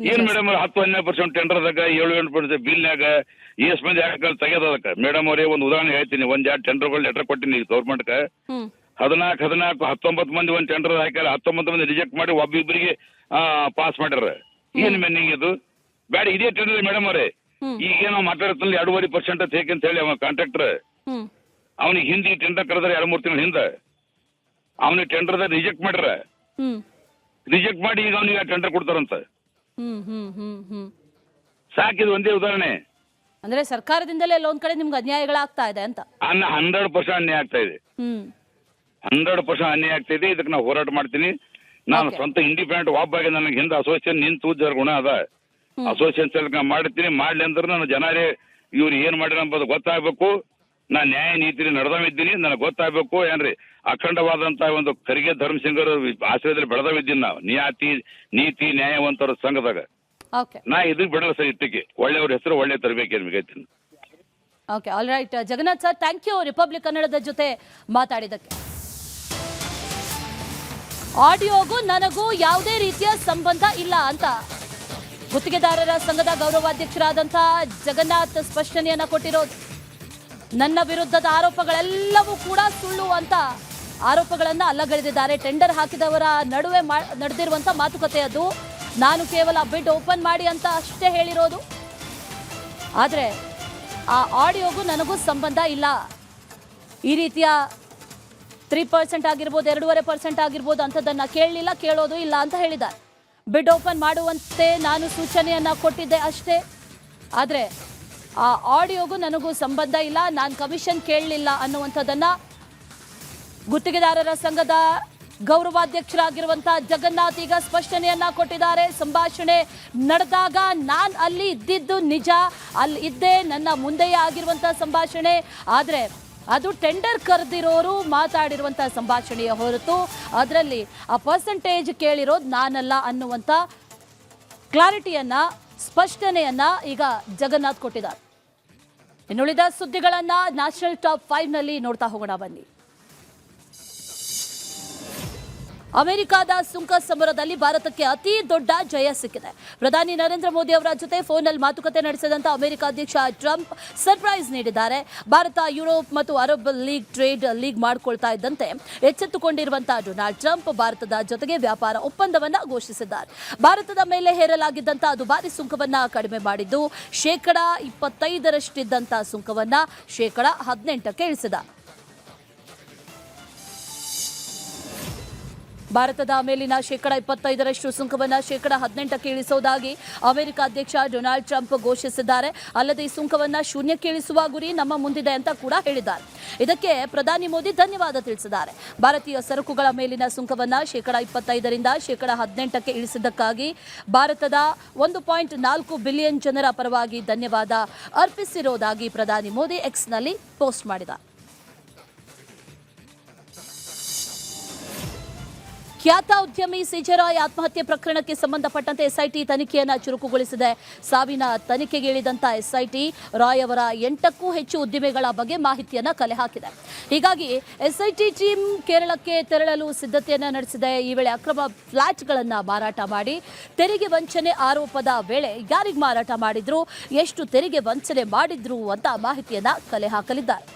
ಏನ್ ಮೇಡಮ್ 10-12% ಟೆಂಡರ್ದಾಗ 7-8% ಬಿಲ್ನಾಗ ಎಸ್ ಮಂದಿ ಯಾಕೆ ತೆಗೆದದಕ್ಕೆ ಮೇಡಮ್ ಅವರೇ ಒಂದು ಉದಾಹರಣೆ ಹೇಳ್ತೀನಿ. 1-2 ಟೆಂಡರ್ಗಳು ಲೆಟರ್ ಕೊಟ್ಟಿನಿ ಗೌರ್ಮೆಂಟ್ಗೆ. 19 ಮಂದಿ ಒಂದು ಟೆಂಡರ್ ಹಾಕ್ಯಾರ, 19 ಮಂದಿ ರಿಜೆಕ್ಟ್ ಮಾಡಿ ಒಬ್ಬಿಬ್ಬರಿಗೆ ಪಾಸ್ ಮಾಡ್ಯಾರ. ಏನ್ ಮೆನ್ನಿಂಗ್ ಇದು ಬೇಡ. ಇದೇ ಟೆಂಡರ್ ಮೇಡಮ್ ಅವರೇ ಈಗ ನಾವು ಮಾತಾಡ್ತಲ್ಲಿ 2.5% ಅಂತ ಹೇಗೆ ಅಂತ ಹೇಳಿ ಅವ ಕಾಂಟ್ರಾಕ್ಟರ್ ಅವನಿಗೆ ಹಿಂದಿ ಟೆಂಡರ್ ಕರೆದ್ರೆ 2-3 ತಿಂಗಳ ಹಿಂದೆ ಅವನಿಗೆ ಟೆಂಡರ್ ರಿಜೆಕ್ಟ್ ಮಾಡ್ಯಾರ. ರಿಜೆಕ್ಟ್ ಮಾಡಿ ಈಗ ಅವನಿಗೆ ಟೆಂಡರ್ ಕೊಡ್ತಾರಂತ. ಸಾಕಿದು ಒಂದೇ ಉದಾಹರಣೆ. ಅಂದ್ರೆ ಸರ್ಕಾರದಿಂದಲೇ ಒಂದ್ ಕಡೆ ನಿಮ್ಗೆ ಅನ್ಯಾಯಗಳಾಗ್ತಾ ಇದೆ ಅಂತ. 100% ಅನ್ಯಾಯ ಆಗ್ತಾ ಇದೆ. 100% ಅನ್ಯಾಯ ಆಗ್ತಾ ಇದೆ. ಇದಕ್ಕೆ ನಾವು ಹೋರಾಟ ಮಾಡ್ತೀನಿ. ನಾನು ಸ್ವಂತ ಇಂಡಿಪೆಂಡೆಂಟ್ ಒಬ್ಬಾಗಿ ನನಗೆ ಹಿಂದೆ ಅಸೋಸಿಯೇಷನ್ ನಿಂತು ಗುಣ ಅದ. ಅಸೋಸಿಯೇಷನ್ ಮಾಡ್ತೀನಿ. ಮಾಡ್ಲಿ ಅಂದ್ರೆ ನಾನು ಜನರೇ ಇವ್ರು ಏನ್ ಮಾಡ್ಯಾರ ಅಂಬೋದು ಗೊತ್ತಾಗ್ಬೇಕು. ನಾ ನ್ಯಾಯ ನೀತಿ ನಡೆದವಿದ್ದೀನಿ, ನನಗೆ ಗೊತ್ತಾಗ್ಬೇಕು. ಏನ್ರಿ ಅಖಂಡವಾದಂತ ಒಂದು ಖರ್ಗೆ ಧರ್ಮಸಿಂಗರು ಆಶ್ರಯದಲ್ಲಿ ಬೆಳೆದವಿದ್ದೀನಿ ನಾವು. ನೀತಿ ನ್ಯಾಯವಂತರ ಸಂಘದಾಗ ನಾ ಇದಕ್ಕೆ ಬಿಡಲ್ಲ ಸರ್. ಇತ್ತಿಗೆ ಒಳ್ಳೆಯವ್ರ ಹೆಸರು ಒಳ್ಳೆ ತರಬೇಕೇನು. Okay, all right Jagannath sir, thank you Republic ಕನ್ನಡದ ಜೊತೆ ಮಾತಾಡಿದಕ್ಕೆ. ಆಡಿಯೋಗೂ ನನಗೂ ಯಾವುದೇ ರೀತಿಯ ಸಂಬಂಧ ಇಲ್ಲ ಅಂತ ಗುತ್ತಿಗೆದಾರರ ಸಂಘದ ಗೌರವಾಧ್ಯಕ್ಷರಾದಂಥ ಜಗನ್ನಾಥ್ ಸ್ಪಷ್ಟನೆಯನ್ನ ಕೊಟ್ಟಿರೋದು. ನನ್ನ ವಿರುದ್ಧದ ಆರೋಪಗಳೆಲ್ಲವೂ ಕೂಡ ಸುಳ್ಳು ಅಂತ ಆರೋಪಗಳನ್ನ ಅಲ್ಲಗಳೆದಿದ್ದಾರೆ. ಟೆಂಡರ್ ಹಾಕಿದವರ ನಡುವೆ ನಡೆದಿರುವಂತ ಮಾತುಕತೆ ಅದು. ನಾನು ಕೇವಲ ಬಿಡ್ ಓಪನ್ ಮಾಡಿ ಅಂತ ಅಷ್ಟೇ ಹೇಳಿರೋದು. ಆದರೆ ಆ ಆಡಿಯೋಗೂ ನನಗೂ ಸಂಬಂಧ ಇಲ್ಲ. ಈ ರೀತಿಯ 3% ಆಗಿರ್ಬೋದು, 2.5% ಆಗಿರ್ಬೋದು ಅಂಥದ್ದನ್ನು ಕೇಳಲಿಲ್ಲ, ಕೇಳೋದು ಇಲ್ಲ ಅಂತ ಹೇಳಿದ್ದಾರೆ. ಬಿಡ್ ಓಪನ್ ಮಾಡುವಂತೆ ನಾನು ಸೂಚನೆಯನ್ನ ಕೊಟ್ಟಿದ್ದೆ ಅಷ್ಟೇ. ಆದರೆ ಆ ಆಡಿಯೋಗೂ ನನಗೂ ಸಂಬಂಧ ಇಲ್ಲ, ನಾನು ಕಮಿಷನ್ ಕೇಳಲಿಲ್ಲ ಅನ್ನುವಂಥದ್ದನ್ನ ಗುತ್ತಿಗೆದಾರರ ಸಂಘದ ಗೌರವಾಧ್ಯಕ್ಷರಾಗಿರುವಂತಹ ಜಗನ್ನಾಥ್ ಈಗ ಸ್ಪಷ್ಟನೆಯನ್ನ ಕೊಟ್ಟಿದ್ದಾರೆ. ಸಂಭಾಷಣೆ ನಡೆದಾಗ ನಾನು ಅಲ್ಲಿ ಇದ್ದಿದ್ದು ನಿಜ, ಅಲ್ಲಿ ಇದ್ದೆ, ನನ್ನ ಮುಂದೆಯೇ ಆಗಿರುವಂತಹ ಸಂಭಾಷಣೆ. ಆದರೆ ಅದು ಟೆಂಡರ್ ಕರೆದಿರೋರು ಮಾತಾಡಿರುವಂತಹ ಸಂಭಾಷಣೆಯ ಹೊರತು ಅದರಲ್ಲಿ ಆ ಪರ್ಸೆಂಟೇಜ್ ಕೇಳಿರೋದು ನಾನಲ್ಲ ಅನ್ನುವಂಥ ಕ್ಲಾರಿಟಿಯನ್ನ, ಸ್ಪಷ್ಟನೆಯನ್ನ ಈಗ ಜಗನ್ನಾಥ್ ಕೊಟ್ಟಿದ್ದಾರೆ. ಇನ್ನುಳಿದ ಸುದ್ದಿಗಳನ್ನ ನ್ಯಾಷನಲ್ ಟಾಪ್ 5 ನಲ್ಲಿ ನೋಡ್ತಾ ಹೋಗೋಣ ಬನ್ನಿ. ಅಮೆರಿಕದ ಸುಂಕ ಸಮರದಲ್ಲಿ ಭಾರತಕ್ಕೆ ಅತಿ ದೊಡ್ಡ ಜಯ ಸಿಕ್ಕಿದೆ. ಪ್ರಧಾನಿ ನರೇಂದ್ರ ಮೋದಿ ಅವರ ಜೊತೆ ಫೋನ್ನಲ್ಲಿ ಮಾತುಕತೆ ನಡೆಸಿದಂತ ಅಮೆರಿಕ ಅಧ್ಯಕ್ಷ ಟ್ರಂಪ್ ಸರ್ಪ್ರೈಸ್ ನೀಡಿದ್ದಾರೆ. ಭಾರತ ಯುರೋಪ್ ಮತ್ತು ಅರಬ್ ಲೀಗ್ ಟ್ರೇಡ್ ಲೀಗ್ ಮಾಡಿಕೊಳ್ತಾ ಇದ್ದಂತೆ ಎಚ್ಚೆತ್ತುಕೊಂಡಿರುವಂತಹ ಡೊನಾಲ್ಡ್ ಟ್ರಂಪ್ ಭಾರತದ ಜೊತೆಗೆ ವ್ಯಾಪಾರ ಒಪ್ಪಂದವನ್ನ ಘೋಷಿಸಿದ್ದಾರೆ. ಭಾರತದ ಮೇಲೆ ಹೇರಲಾಗಿದ್ದಂತಹ ದುಬಾರಿ ಸುಂಕವನ್ನ ಕಡಿಮೆ ಮಾಡಿದ್ದು 25% ಸುಂಕವನ್ನ 18% ಇಳಿಸಿದ. ಭಾರತದ ಮೇಲಿನ 25% ಸುಂಕವನ್ನು 18% ಇಳಿಸುವುದಾಗಿ ಅಮೆರಿಕ ಅಧ್ಯಕ್ಷ ಡೊನಾಲ್ಡ್ ಟ್ರಂಪ್ ಘೋಷಿಸಿದ್ದಾರೆ. ಅಲ್ಲದೆ ಈ ಸುಂಕವನ್ನು ಶೂನ್ಯಕ್ಕೆ ಇಳಿಸುವ ಗುರಿ ನಮ್ಮ ಮುಂದಿದೆ ಅಂತ ಕೂಡ ಹೇಳಿದ್ದಾರೆ. ಇದಕ್ಕೆ ಪ್ರಧಾನಿ ಮೋದಿ ಧನ್ಯವಾದ ತಿಳಿಸಿದ್ದಾರೆ. ಭಾರತೀಯ ಸರಕುಗಳ ಮೇಲಿನ ಸುಂಕವನ್ನು 25% 18% ಇಳಿಸಿದ್ದಕ್ಕಾಗಿ ಭಾರತದ 1.4 ಬಿಲಿಯನ್ ಜನರ ಪರವಾಗಿ ಧನ್ಯವಾದ ಅರ್ಪಿಸಿರುವುದಾಗಿ ಪ್ರಧಾನಿ ಮೋದಿ ಎಕ್ಸ್ನಲ್ಲಿ ಪೋಸ್ಟ್ ಮಾಡಿದ್ದಾರೆ. ಖ್ಯಾತ ಉದ್ಯಮಿ ಸಿಜರಾಯ್ ಆತ್ಮಹತ್ಯೆ ಪ್ರಕರಣಕ್ಕೆ ಸಂಬಂಧಪಟ್ಟಂತೆ ಎಸ್ಐಟಿ ತನಿಖೆಯನ್ನು ಚುರುಕುಗೊಳಿಸಿದೆ. ಸಾವಿನ ತನಿಖೆಗೆ ಇಳಿದಂತ ಎಸ್ಐಟಿ ರಾಯ್ ಅವರ 8ಕ್ಕೂ ಹೆಚ್ಚು ಉದ್ದಿಮೆಗಳ ಬಗ್ಗೆ ಮಾಹಿತಿಯನ್ನು ಕಲೆ ಹಾಕಿದೆ. ಹೀಗಾಗಿ ಎಸ್ಐಟಿ ಟೀಮ್ ಕೇರಳಕ್ಕೆ ತೆರಳಲು ಸಿದ್ಧತೆಯನ್ನು ನಡೆಸಿದೆ. ಈ ವೇಳೆ ಅಕ್ರಮ ಫ್ಲಾಟ್ಗಳನ್ನು ಮಾರಾಟ ಮಾಡಿ ತೆರಿಗೆ ವಂಚನೆ ಆರೋಪದ ವೇಳೆ ಯಾರಿಗೆ ಮಾರಾಟ ಮಾಡಿದ್ರು, ಎಷ್ಟು ತೆರಿಗೆ ವಂಚನೆ ಮಾಡಿದ್ರು ಅಂತ ಮಾಹಿತಿಯನ್ನು ಕಲೆ ಹಾಕಲಿದ್ದಾರೆ.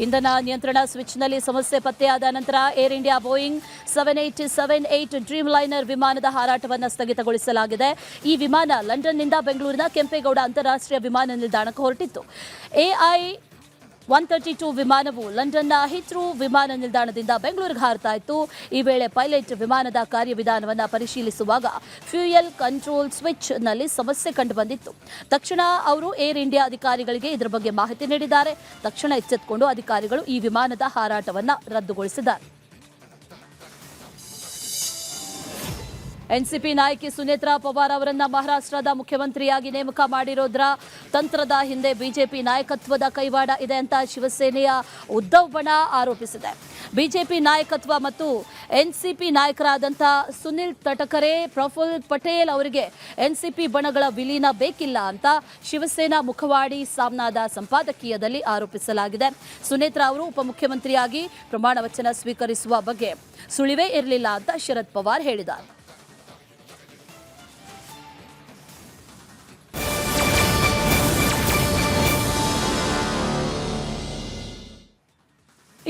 ಇಂಧನ ನಿಯಂತ್ರಣ ಸ್ವಿಚ್ನಲ್ಲಿ ಸಮಸ್ಯೆ ಪತ್ತೆಯಾದ ನಂತರ air India Boeing 7878 dream liner ವಿಮಾನದ ಹಾರಾಟವನ್ನು ಸ್ಥಗಿತಗೊಳಿಸಲಾಗಿದೆ. ಈ ವಿಮಾನ ಲಂಡನ್ನಿಂದ ಬೆಂಗಳೂರಿನ ಕೆಂಪೇಗೌಡ ಅಂತಾರಾಷ್ಟ್ರೀಯ ವಿಮಾನ ನಿಲ್ದಾಣಕ್ಕೆ ಹೊರಟಿತ್ತು. AI-132 ವಿಮಾನವು ಲಂಡನ್ನ ಹಿಥ್ರೂ ವಿಮಾನ ನಿಲ್ದಾಣದಿಂದ ಬೆಂಗಳೂರಿಗೆ ಹಾರತಾ ಇತ್ತು. ಈ ವೇಳೆ ಪೈಲಟ್ ವಿಮಾನದ ಕಾರ್ಯವಿಧಾನವನ್ನು ಪರಿಶೀಲಿಸುವಾಗ ಫ್ಯೂಯಲ್ ಕಂಟ್ರೋಲ್ ಸ್ವಿಚ್ನಲ್ಲಿ ಸಮಸ್ಯೆ ಕಂಡುಬಂದಿತ್ತು. ತಕ್ಷಣ ಅವರು ಏರ್ ಇಂಡಿಯಾ ಅಧಿಕಾರಿಗಳಿಗೆ ಇದರ ಬಗ್ಗೆ ಮಾಹಿತಿ ನೀಡಿದ್ದಾರೆ. ತಕ್ಷಣ ಎಚ್ಚೆತ್ತುಕೊಂಡು ಅಧಿಕಾರಿಗಳು ಈ ವಿಮಾನದ ಹಾರಾಟವನ್ನು ರದ್ದುಗೊಳಿಸಿದ್ದಾರೆ. ಎನ್ಸಿಪಿ ನಾಯಕಿ ಸುನೇತ್ರಾ ಪವಾರ್ ಅವರನ್ನ ಮಹಾರಾಷ್ಟ್ರದ ಮುಖ್ಯಮಂತ್ರಿಯಾಗಿ ನೇಮಕ ಮಾಡಿರೋದ್ರ ತಂತ್ರದ ಹಿಂದೆ ಬಿಜೆಪಿ ನಾಯಕತ್ವದ ಕೈವಾಡ ಇದೆ ಅಂತ ಶಿವಸೇನೆಯ ಉದ್ಧವ್ ಬಣ ಆರೋಪಿಸಿದೆ. ಬಿಜೆಪಿ ನಾಯಕತ್ವ ಮತ್ತು ಎನ್ಸಿಪಿ ನಾಯಕರಾದಂಥ ಸುನಿಲ್ ತಟಕರೆ, ಪ್ರಫುಲ್ ಪಟೇಲ್ ಅವರಿಗೆ ಎನ್ಸಿಪಿ ಬಣಗಳ ವಿಲೀನ ಬೇಕಿಲ್ಲ ಅಂತ ಶಿವಸೇನಾ ಮುಖವಾಡಿ ಸಾಮ್ನಾದ ಸಂಪಾದಕೀಯದಲ್ಲಿ ಆರೋಪಿಸಲಾಗಿದೆ. ಸುನೇತ್ರಾ ಅವರು ಉಪಮುಖ್ಯಮಂತ್ರಿಯಾಗಿ ಪ್ರಮಾಣ ವಚನ ಸ್ವೀಕರಿಸುವ ಬಗ್ಗೆ ಸುಳಿವೇ ಇರಲಿಲ್ಲ ಅಂತ ಶರದ್ ಪವಾರ್ ಹೇಳಿದ್ದಾರೆ.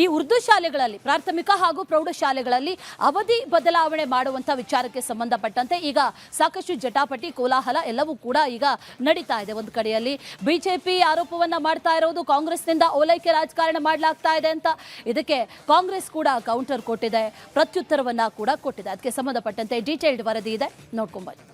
ಈ ಉರ್ದು ಶಾಲೆಗಳಲ್ಲಿ, ಪ್ರಾಥಮಿಕ ಹಾಗೂ ಪ್ರೌಢಶಾಲೆಗಳಲ್ಲಿ ಅವಧಿ ಬದಲಾವಣೆ ಮಾಡುವಂಥ ವಿಚಾರಕ್ಕೆ ಸಂಬಂಧಪಟ್ಟಂತೆ ಈಗ ಸಾಕಷ್ಟು ಜಟಾಪಟಿ, ಕೋಲಾಹಲ ಎಲ್ಲವೂ ಕೂಡ ಈಗ ನಡೀತಾ ಇದೆ. ಒಂದು ಕಡೆಯಲ್ಲಿ ಬಿಜೆಪಿ ಆರೋಪವನ್ನ ಮಾಡ್ತಾ ಇರೋದು ಕಾಂಗ್ರೆಸ್ನಿಂದ ಓಲೈಕೆ ರಾಜಕಾರಣ ಮಾಡಲಾಗ್ತಾ ಇದೆ ಅಂತ. ಇದಕ್ಕೆ ಕಾಂಗ್ರೆಸ್ ಕೂಡ ಕೌಂಟರ್ ಕೊಟ್ಟಿದೆ, ಪ್ರತ್ಯುತ್ತರವನ್ನ ಕೂಡ ಕೊಟ್ಟಿದೆ. ಅದಕ್ಕೆ ಸಂಬಂಧಪಟ್ಟಂತೆ ಡೀಟೇಲ್ಡ್ ವರದಿ ಇದೆ, ನೋಡ್ಕೊಂಬನ್ನಿ.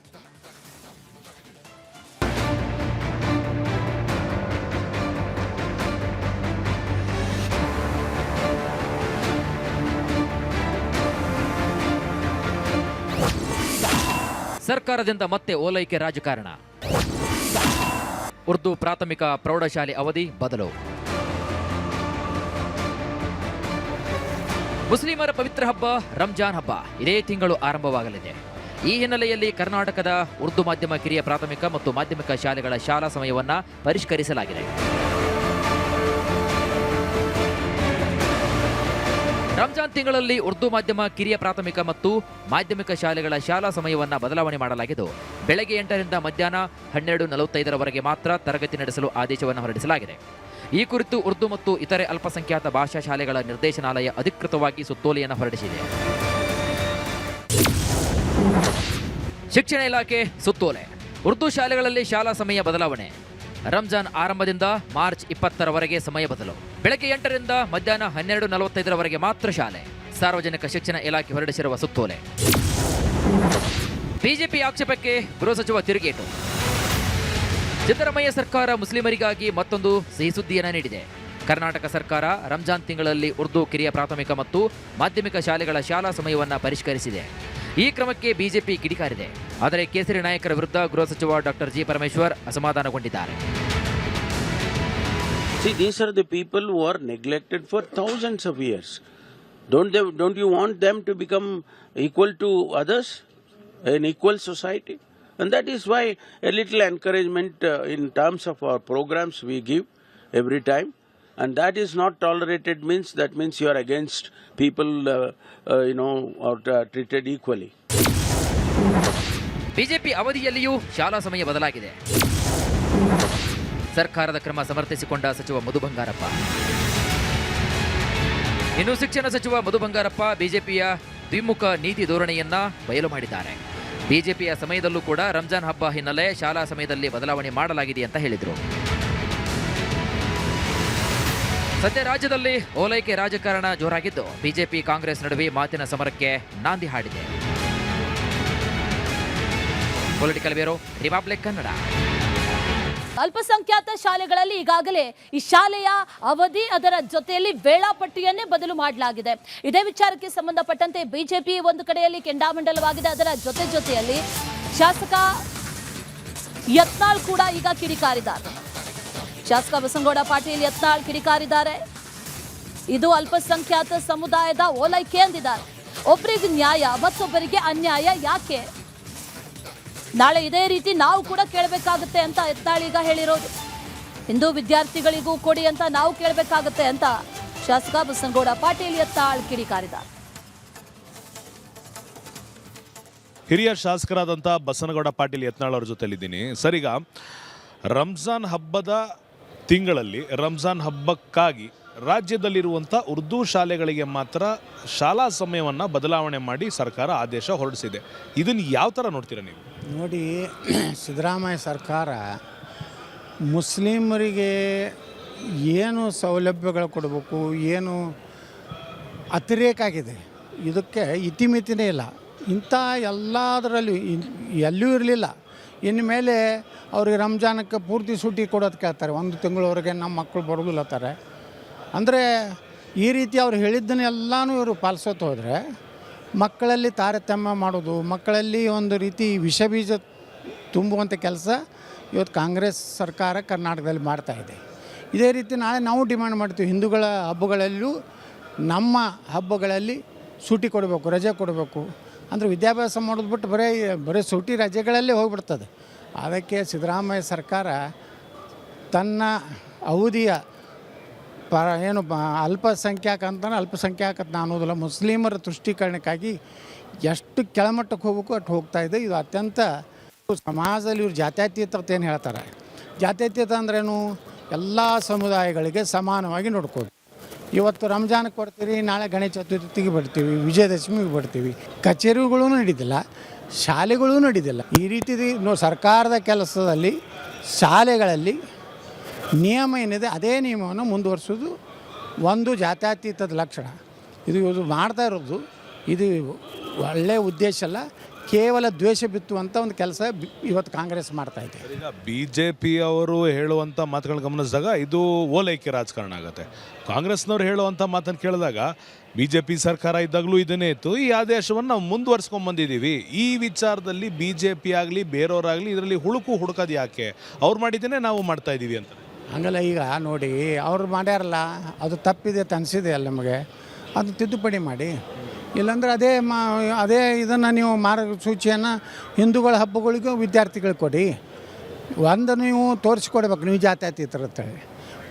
ಸರ್ಕಾರದಿಂದ ಮತ್ತೆ ಓಲೈಕೆ ರಾಜಕಾರಣ. ಉರ್ದು ಪ್ರಾಥಮಿಕ ಪ್ರೌಢಶಾಲೆ ಅವಧಿ ಬದಲು. ಮುಸ್ಲಿಮರ ಪವಿತ್ರ ಹಬ್ಬ ರಂಜಾನ್ ಹಬ್ಬ ಇದೇ ತಿಂಗಳು ಆರಂಭವಾಗಲಿದೆ. ಈ ಹಿನ್ನೆಲೆಯಲ್ಲಿ ಕರ್ನಾಟಕದ ಉರ್ದು ಮಾಧ್ಯಮ ಕಿರಿಯ ಪ್ರಾಥಮಿಕ ಮತ್ತು ಮಾಧ್ಯಮಿಕ ಶಾಲೆಗಳ ಶಾಲಾ ಸಮಯವನ್ನು ಪರಿಷ್ಕರಿಸಲಾಗಿದೆ. ರಂಜಾನ್ ತಿಂಗಳಲ್ಲಿ ಉರ್ದು ಮಾಧ್ಯಮ ಕಿರಿಯ ಪ್ರಾಥಮಿಕ ಮತ್ತು ಮಾಧ್ಯಮಿಕ ಶಾಲೆಗಳ ಶಾಲಾ ಸಮಯವನ್ನು ಬದಲಾವಣೆ ಮಾಡಲಾಗಿದ್ದು, ಬೆಳಗ್ಗೆ 8ರಿಂದ ಮಧ್ಯಾಹ್ನ 12:45 ಮಾತ್ರ ತರಗತಿ ನಡೆಸಲು ಆದೇಶವನ್ನು ಹೊರಡಿಸಲಾಗಿದೆ. ಈ ಕುರಿತು ಉರ್ದು ಮತ್ತು ಇತರೆ ಅಲ್ಪಸಂಖ್ಯಾತ ಭಾಷಾ ಶಾಲೆಗಳ ನಿರ್ದೇಶನಾಲಯ ಅಧಿಕೃತವಾಗಿ ಸುತ್ತೋಲೆಯನ್ನು ಹೊರಡಿಸಿದೆ. ಶಿಕ್ಷಣ ಇಲಾಖೆ ಸುತ್ತೋಲೆ. ಉರ್ದು ಶಾಲೆಗಳಲ್ಲಿ ಶಾಲಾ ಸಮಯ ಬದಲಾವಣೆ. ರಂಜಾನ್ ಆರಂಭದಿಂದ ಮಾರ್ಚ್ 20ರವರೆಗೆ ಸಮಯ ಬದಲು. ಬೆಳಗ್ಗೆ 8ರಿಂದ ಮಧ್ಯಾಹ್ನ 12:45 ಮಾತ್ರ ಶಾಲೆ. ಸಾರ್ವಜನಿಕ ಶಿಕ್ಷಣ ಇಲಾಖೆ ಹೊರಡಿಸಿರುವ ಸುತ್ತೋಲೆ. ಬಿಜೆಪಿ ಆಕ್ಷೇಪಕ್ಕೆ ಗೃಹ ಸಚಿವ ತಿರುಗೇಟು. ಸಿದ್ದರಾಮಯ್ಯ ಸರ್ಕಾರ ಮುಸ್ಲಿಮರಿಗಾಗಿ ಮತ್ತೊಂದು ಸಿಹಿ ಸುದ್ದಿಯನ್ನು ನೀಡಿದೆ. ಕರ್ನಾಟಕ ಸರ್ಕಾರ ರಂಜಾನ್ ತಿಂಗಳಲ್ಲಿ ಉರ್ದು ಕಿರಿಯ ಪ್ರಾಥಮಿಕ ಮತ್ತು ಮಾಧ್ಯಮಿಕ ಶಾಲೆಗಳ ಶಾಲಾ ಸಮಯವನ್ನು ಪರಿಷ್ಕರಿಸಿದೆ. ಈ ಕ್ರಮಕ್ಕೆ ಬಿಜೆಪಿ ಕಿಡಿಕಾರಿದೆ. ಆದರೆ ಕೇಸರಿ ನಾಯಕರ ವಿರುದ್ಧ ಗೃಹ ಸಚಿವ ಡಾಕ್ಟರ್ ಜಿ ಪರಮೇಶ್ವರ್ ಅಸಮಾಧಾನಗೊಂಡಿದ್ದಾರೆ. See, these are the people who are neglected for thousands of years. Don't you want them to become equal to others, an equal society? And that is why a little encouragement in terms of our programs we give every time. And that is not tolerated that means you are against people, are treated equally. BJP ಅವಧಿಯಲ್ಲಿಯೂ ಶಾಲಾ ಸಮಯ ಬದಲಾಗಿದೆ. ಸರ್ಕಾರದ ಕ್ರಮ ಸಮರ್ಥಿಸಿಕೊಂಡ ಸಚಿವ ಮಧು ಬಂಗಾರಪ್ಪ. ಇನ್ನು ಶಿಕ್ಷಣ ಸಚಿವ ಮಧು ಬಂಗಾರಪ್ಪ ಬಿಜೆಪಿಯ ದ್ವಿಮುಖ ನೀತಿ ಧೋರಣೆಯನ್ನ ಬಯಲು ಮಾಡಿದ್ದಾರೆ. ಬಿಜೆಪಿಯ ಸಮಯದಲ್ಲೂ ಕೂಡ ರಂಜಾನ್ ಹಬ್ಬ ಹಿನ್ನೆಲೆ ಶಾಲಾ ಸಮಯದಲ್ಲಿ ಬದಲಾವಣೆ ಮಾಡಲಾಗಿದೆ ಅಂತ ಹೇಳಿದರು. ಸದ್ಯ ರಾಜ್ಯದಲ್ಲಿ ಓಲೈಕೆ ರಾಜಕಾರಣ ಜೋರಾಗಿದ್ದು, ಬಿಜೆಪಿ ಕಾಂಗ್ರೆಸ್ ನಡುವೆ ಮಾತಿನ ಸಮರಕ್ಕೆ ನಾಂದಿ ಹಾಡಿದೆ. Political bureau, republic Kannada. ಅಲ್ಪಸಂಖ್ಯಾತ ಶಾಲೆಗಳಲ್ಲಿ ಈಗಾಗಲೇ ಈ ಶಾಲೆಯ ಅವಧಿ, ಅದರ ಜೊತೆಯಲ್ಲಿ ವೇಳಾಪಟ್ಟಿಯನ್ನೇ ಬದಲು ಮಾಡಲಾಗಿದೆ. ಇದೇ ವಿಚಾರಕ್ಕೆ ಸಂಬಂಧಪಟ್ಟಂತೆ ಬಿಜೆಪಿ ಒಂದು ಕಡೆಯಲ್ಲಿ ಕೆಂಡಾಮಂಡಲವಾಗಿದೆ. ಅದರ ಜೊತೆಯಲ್ಲಿ ಶಾಸಕ ಯತ್ನಾಳ್ ಕೂಡ ಈಗ ಕಿಡಿಕಾರಿದ್ದಾರೆ. ಶಾಸಕ ಬಸನಗೌಡ ಪಾಟೀಲ್ ಯತ್ನಾಳ್ ಕಿಡಿಕಾರಿದ್ದಾರೆ. ಇದು ಅಲ್ಪಸಂಖ್ಯಾತ ಸಮುದಾಯದ ಓಲೈಕೆ ಎಂದಿದ್ದಾರೆ. ಒಬ್ಬರಿಗೆ ನ್ಯಾಯ, ಮತ್ತೊಬ್ಬರಿಗೆ ಅನ್ಯಾಯ ಯಾಕೆ? ನಾಳೆ ಇದೇ ರೀತಿ ನಾವು ಕೂಡ ಕೇಳಬೇಕಾಗುತ್ತೆ ಅಂತ ಯತ್ನಾಳ್ ಈಗ ಹೇಳಿರೋದು. ಹಿಂದೂ ವಿದ್ಯಾರ್ಥಿಗಳಿಗೂ ಕೊಡಿ ಅಂತ ನಾವು ಕೇಳಬೇಕಾಗುತ್ತೆ ಅಂತ ಶಾಸಕ ಬಸನಗೌಡ ಪಾಟೀಲ್ ಯತ್ನಾಳ್ ಕಿಡಿಕಾರಿದ್ದಾರೆ. ಹಿರಿಯ ಶಾಸಕರಾದಂಥ ಬಸನಗೌಡ ಪಾಟೀಲ್ ಯತ್ನಾಳ್ ಅವ್ರ ಜೊತೆಲಿದ್ದೀನಿ. ಸರ್, ಈಗ ರಂಜಾನ್ ಹಬ್ಬದ ತಿಂಗಳಲ್ಲಿ ರಂಜಾನ್ ಹಬ್ಬಕ್ಕಾಗಿ ರಾಜ್ಯದಲ್ಲಿರುವಂಥ ಉರ್ದು ಶಾಲೆಗಳಿಗೆ ಮಾತ್ರ ಶಾಲಾ ಸಮಯವನ್ನು ಬದಲಾವಣೆ ಮಾಡಿ ಸರ್ಕಾರ ಆದೇಶ ಹೊರಡಿಸಿದೆ. ಇದನ್ನು ಯಾವ ಥರ ನೋಡ್ತೀರಾ ನೀವು? ನೋಡಿ, ಸಿದ್ದರಾಮಯ್ಯ ಸರ್ಕಾರ ಮುಸ್ಲಿಮರಿಗೆ ಏನು ಸೌಲಭ್ಯಗಳು ಕೊಡಬೇಕು, ಏನು ಅತಿರೇಕ ಆಗಿದೆ, ಇದಕ್ಕೆ ಇತಿಮಿತಿನೇ ಇಲ್ಲ. ಇಂಥ ಎಲ್ಲದರಲ್ಲೂ ಎಲ್ಲೂ ಇರಲಿಲ್ಲ. ಇನ್ನು ಮೇಲೆ ಅವ್ರಿಗೆ ರಂಜಾನಕ್ಕೆ ಪೂರ್ತಿ ಸೂಟಿ ಕೊಡೋದು ಕೇಳ್ತಾರೆ. 1 ತಿಂಗಳವರೆಗೆ ನಮ್ಮ ಮಕ್ಕಳು ಬರೋದಿಲ್ಲತ್ತಾರೆ. ಅಂದರೆ ಈ ರೀತಿ ಅವ್ರು ಹೇಳಿದ್ದನ್ನೆಲ್ಲನೂ ಇವರು ಪಾಲಿಸೋದು ಹೋದರೆ ಮಕ್ಕಳಲ್ಲಿ ತಾರತಮ್ಯ ಮಾಡೋದು, ಮಕ್ಕಳಲ್ಲಿ ಒಂದು ರೀತಿ ವಿಷ ಬೀಜ ತುಂಬುವಂಥ ಕೆಲಸ ಇವತ್ತು ಕಾಂಗ್ರೆಸ್ ಸರ್ಕಾರ ಕರ್ನಾಟಕದಲ್ಲಿ ಮಾಡ್ತಾಯಿದೆ. ಇದೇ ರೀತಿ ನಾಳೆ ನಾವು ಡಿಮ್ಯಾಂಡ್ ಮಾಡ್ತೀವಿ, ಹಿಂದೂಗಳ ಹಬ್ಬಗಳಲ್ಲೂ ನಮ್ಮ ಹಬ್ಬಗಳಲ್ಲಿ ಸೂಟಿ ಕೊಡಬೇಕು, ರಜೆ ಕೊಡಬೇಕು. ಅಂದರೆ ವಿದ್ಯಾಭ್ಯಾಸ ಮಾಡೋದು ಬಿಟ್ಟು ಬರೀ ಸೂಟಿ ರಜೆಗಳಲ್ಲೇ ಹೋಗ್ಬಿಡ್ತದೆ. ಅದಕ್ಕೆ ಸಿದ್ದರಾಮಯ್ಯ ಸರ್ಕಾರ ತನ್ನ ಅವಧಿಯ ಅಲ್ಪಸಂಖ್ಯಾತ ಅಂತಾನೆ ಅಲ್ಪಸಂಖ್ಯಾತ ಅನ್ನೋದಿಲ್ಲ, ಮುಸ್ಲಿಮರ ತುಷ್ಟೀಕರಣಕ್ಕಾಗಿ ಎಷ್ಟು ಕೆಳಮಟ್ಟಕ್ಕೆ ಹೋಗ್ಬೇಕು ಅಷ್ಟು ಹೋಗ್ತಾ ಇದೆ. ಇದು ಅತ್ಯಂತ ಸಮಾಜದಲ್ಲಿ ಇವ್ರು ಜಾತ್ಯತೀತತೆ ಏನು ಹೇಳ್ತಾರೆ. ಜಾತ್ಯತೀತ ಅಂದ್ರೇನು? ಎಲ್ಲ ಸಮುದಾಯಗಳಿಗೆ ಸಮಾನವಾಗಿ ನೋಡ್ಕೋದು. ಇವತ್ತು ರಂಜಾನ್ಗೆ ಕೊಡ್ತೀವಿ, ನಾಳೆ ಗಣೇಶ ಚತುರ್ಥಿಗೆ ಬಿಡ್ತೀವಿ, ವಿಜಯದಶಮಿಗೆ ಬಿಡ್ತೀವಿ. ಕಚೇರಿಗಳೂ ನಡೀತಿಲ್ಲ, ಶಾಲೆಗಳೂ ನಡೀತಿಲ್ಲ. ಈ ರೀತಿ ಸರ್ಕಾರದ ಕೆಲಸದಲ್ಲಿ ಶಾಲೆಗಳಲ್ಲಿ ನಿಯಮ ಏನಿದೆ ಅದೇ ನಿಯಮವನ್ನು ಮುಂದುವರಿಸೋದು ಒಂದು ಜಾತ್ಯತೀತದ ಲಕ್ಷಣ. ಇದು ಮಾಡ್ತಾ ಇರೋದು ಇದು ಒಳ್ಳೆಯ ಉದ್ದೇಶ ಅಲ್ಲ, ಕೇವಲ ದ್ವೇಷ ಬಿತ್ತುವಂಥ ಒಂದು ಕೆಲಸ ಇವತ್ತು ಕಾಂಗ್ರೆಸ್ ಮಾಡ್ತಾ ಇದೆ. ಈಗ BJP ಅವರು ಹೇಳುವಂಥ ಮಾತುಗಳನ್ನ ಗಮನಿಸಿದಾಗ ಇದು ಓಲೈಕೆ ರಾಜಕಾರಣ ಆಗುತ್ತೆ. ಕಾಂಗ್ರೆಸ್ನವ್ರು ಹೇಳುವಂಥ ಮಾತನ್ನು ಕೇಳಿದಾಗ BJP ಸರ್ಕಾರ ಇದ್ದಾಗಲೂ ಇದನ್ನೇ ಇತ್ತು, ಈ ಆದೇಶವನ್ನು ನಾವು ಮುಂದುವರ್ಸ್ಕೊಂಡು ಬಂದಿದ್ದೀವಿ. ಈ ವಿಚಾರದಲ್ಲಿ BJP ಆಗಲಿ ಬೇರೆಯವರಾಗಲಿ ಇದರಲ್ಲಿ ಹುಡುಕೋದು ಯಾಕೆ? ಅವ್ರು ಮಾಡಿದ್ದೇನೆ ನಾವು ಮಾಡ್ತಾ ಇದ್ದೀವಿ ಅಂತ. ಹಂಗಲ್ಲ, ಈಗ ನೋಡಿ ಅವ್ರು ಮಾಡ್ಯಾರಲ್ಲ, ಅದು ತಪ್ಪಿದೆ ಅಂತ ಅನಿಸಿದೆ ಅಲ್ಲ ನಮಗೆ, ಅದು ತಿದ್ದುಪಡಿ ಮಾಡಿ. ಇಲ್ಲಾಂದ್ರೆ ಅದೇ ಇದನ್ನು ನೀವು ಮಾರ್ಗಸೂಚಿಯನ್ನು ಹಿಂದೂಗಳ ಹಬ್ಬಗಳಿಗೂ ವಿದ್ಯಾರ್ಥಿಗಳಿಗೆ ಕೊಡಿ. ಒಂದು ನೀವು ತೋರಿಸ್ಕೊಡ್ಬೇಕು ನೀವು ಜಾತ್ಯತೀತರು ಅಂತೇಳಿ.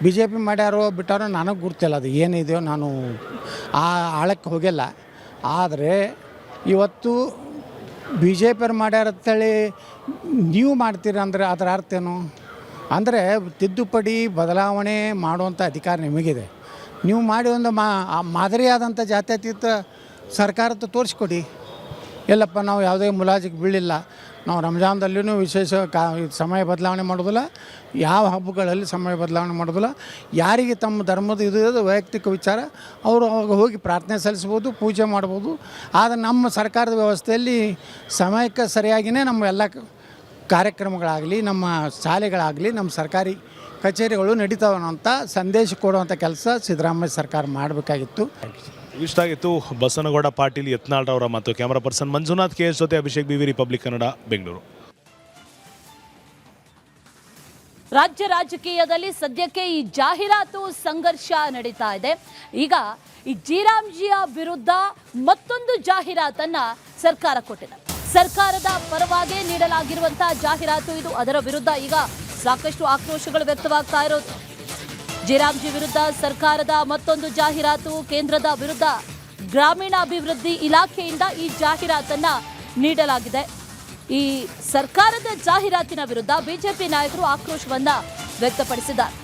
BJP ಮಾಡ್ಯಾರೋ ಬಿಟ್ಟಾರೋ ನನಗೆ ಗುರ್ತಿಲ್ಲ, ಅದು ಏನಿದೆಯೋ ನಾನು ಆ ಆಳಕ್ಕೆ ಹೋಗಿಲ್ಲ. ಆದರೆ ಇವತ್ತು BJP ಅವ್ರು ಮಾಡ್ಯಾರ ಅಂತೇಳಿ ನೀವು ಮಾಡ್ತೀರ ಅಂದರೆ ಅದರ ಅರ್ಥ ಏನು? ಅಂದರೆ ತಿದ್ದುಪಡಿ ಬದಲಾವಣೆ ಮಾಡುವಂಥ ಅಧಿಕಾರ ನಿಮಗಿದೆ. ನೀವು ಮಾಡಿ ಒಂದು ಮಾದರಿಯಾದಂಥ ಜಾತ್ಯತೀತ ಸರ್ಕಾರಕ್ಕೆ ತೋರಿಸ್ಕೊಡಿ. ಎಲ್ಲಪ್ಪ ನಾವು ಯಾವುದೇ ಮುಲಾಜಿಗೆ ಬೀಳಿಲ್ಲ, ನಾವು ರಂಜಾನ್ದಲ್ಲಿಯೂ ವಿಶೇಷ ಸಮಯ ಬದಲಾವಣೆ ಮಾಡೋದಿಲ್ಲ, ಯಾವ ಹಬ್ಬಗಳಲ್ಲಿ ಸಮಯ ಬದಲಾವಣೆ ಮಾಡೋದಿಲ್ಲ. ಯಾರಿಗೆ ತಮ್ಮ ಧರ್ಮದ ಇದು ವೈಯಕ್ತಿಕ ವಿಚಾರ ಅವರು ಅವಾಗ ಹೋಗಿ ಪ್ರಾರ್ಥನೆ ಸಲ್ಲಿಸ್ಬೋದು, ಪೂಜೆ ಮಾಡ್ಬೋದು. ಆದರೆ ನಮ್ಮ ಸರ್ಕಾರದ ವ್ಯವಸ್ಥೆಯಲ್ಲಿ ಸಮಯಕ್ಕೆ ಸರಿಯಾಗಿಯೇ ನಮ್ಮ ಎಲ್ಲ ಕಾರ್ಯಕ್ರಮಗಳಾಗಲಿ, ನಮ್ಮ ಶಾಲೆಗಳಾಗಲಿ, ನಮ್ಮ ಸರ್ಕಾರಿ ಕಚೇರಿಗಳು ನಡೀತಾವೆ ಅನ್ನೋಂಥ ಸಂದೇಶ ಕೊಡುವಂಥ ಕೆಲಸ ಸಿದ್ದರಾಮಯ್ಯ ಸರ್ಕಾರ ಮಾಡಬೇಕಾಗಿತ್ತು. ಇಷ್ಟಾಗಿತ್ತು ಬಸನಗೌಡ ಪಾಟೀಲ್ ಯತ್ನಾಳ್ರವರ ಮತ್ತು ಕ್ಯಾಮರಾ ಪರ್ಸನ್ ಮಂಜುನಾಥ್ KS ಜೊತೆ ಅಭಿಷೇಕ್ BV, ರಿಪಬ್ಲಿಕ್ ಕನ್ನಡ, ಬೆಂಗಳೂರು. ರಾಜ್ಯ ರಾಜಕೀಯದಲ್ಲಿ ಸದ್ಯಕ್ಕೆ ಈ ಜಾಹೀರಾತು ಸಂಘರ್ಷ ನಡೀತಾ ಇದೆ. ಈಗ ಈ ಜೀರಾಮ್ಜಿಯ ವಿರುದ್ಧ ಮತ್ತೊಂದು ಜಾಹೀರಾತನ್ನ ಸರ್ಕಾರ ಕೊಟ್ಟಿದೆ. ಸರ್ಕಾರದ ಪರವಾಗಿ ನೀಡಲಾಗಿರುವಂತಹ ಜಾಹೀರಾತು ಇದು. ಅದರ ವಿರುದ್ಧ ಈಗ ಸಾಕಷ್ಟು ಆಕ್ರೋಶಗಳು ವ್ಯಕ್ತವಾಗ್ತಾ ಇರೋದು. ಜೀರಾಮ್ಜಿ ವಿರುದ್ಧ ಸರ್ಕಾರದ ಮತ್ತೊಂದು ಜಾಹೀರಾತು. ಕೇಂದ್ರದ ವಿರುದ್ಧ ಗ್ರಾಮೀಣಾಭಿವೃದ್ಧಿ ಇಲಾಖೆಯಿಂದ ಈ ಜಾಹೀರಾತನ್ನ ನೀಡಲಾಗಿದೆ. ಈ ಸರ್ಕಾರದ ಜಾಹೀರಾತಿನ ವಿರುದ್ಧ BJP ನಾಯಕರು ಆಕ್ರೋಶವನ್ನ ವ್ಯಕ್ತಪಡಿಸಿದ್ದಾರೆ.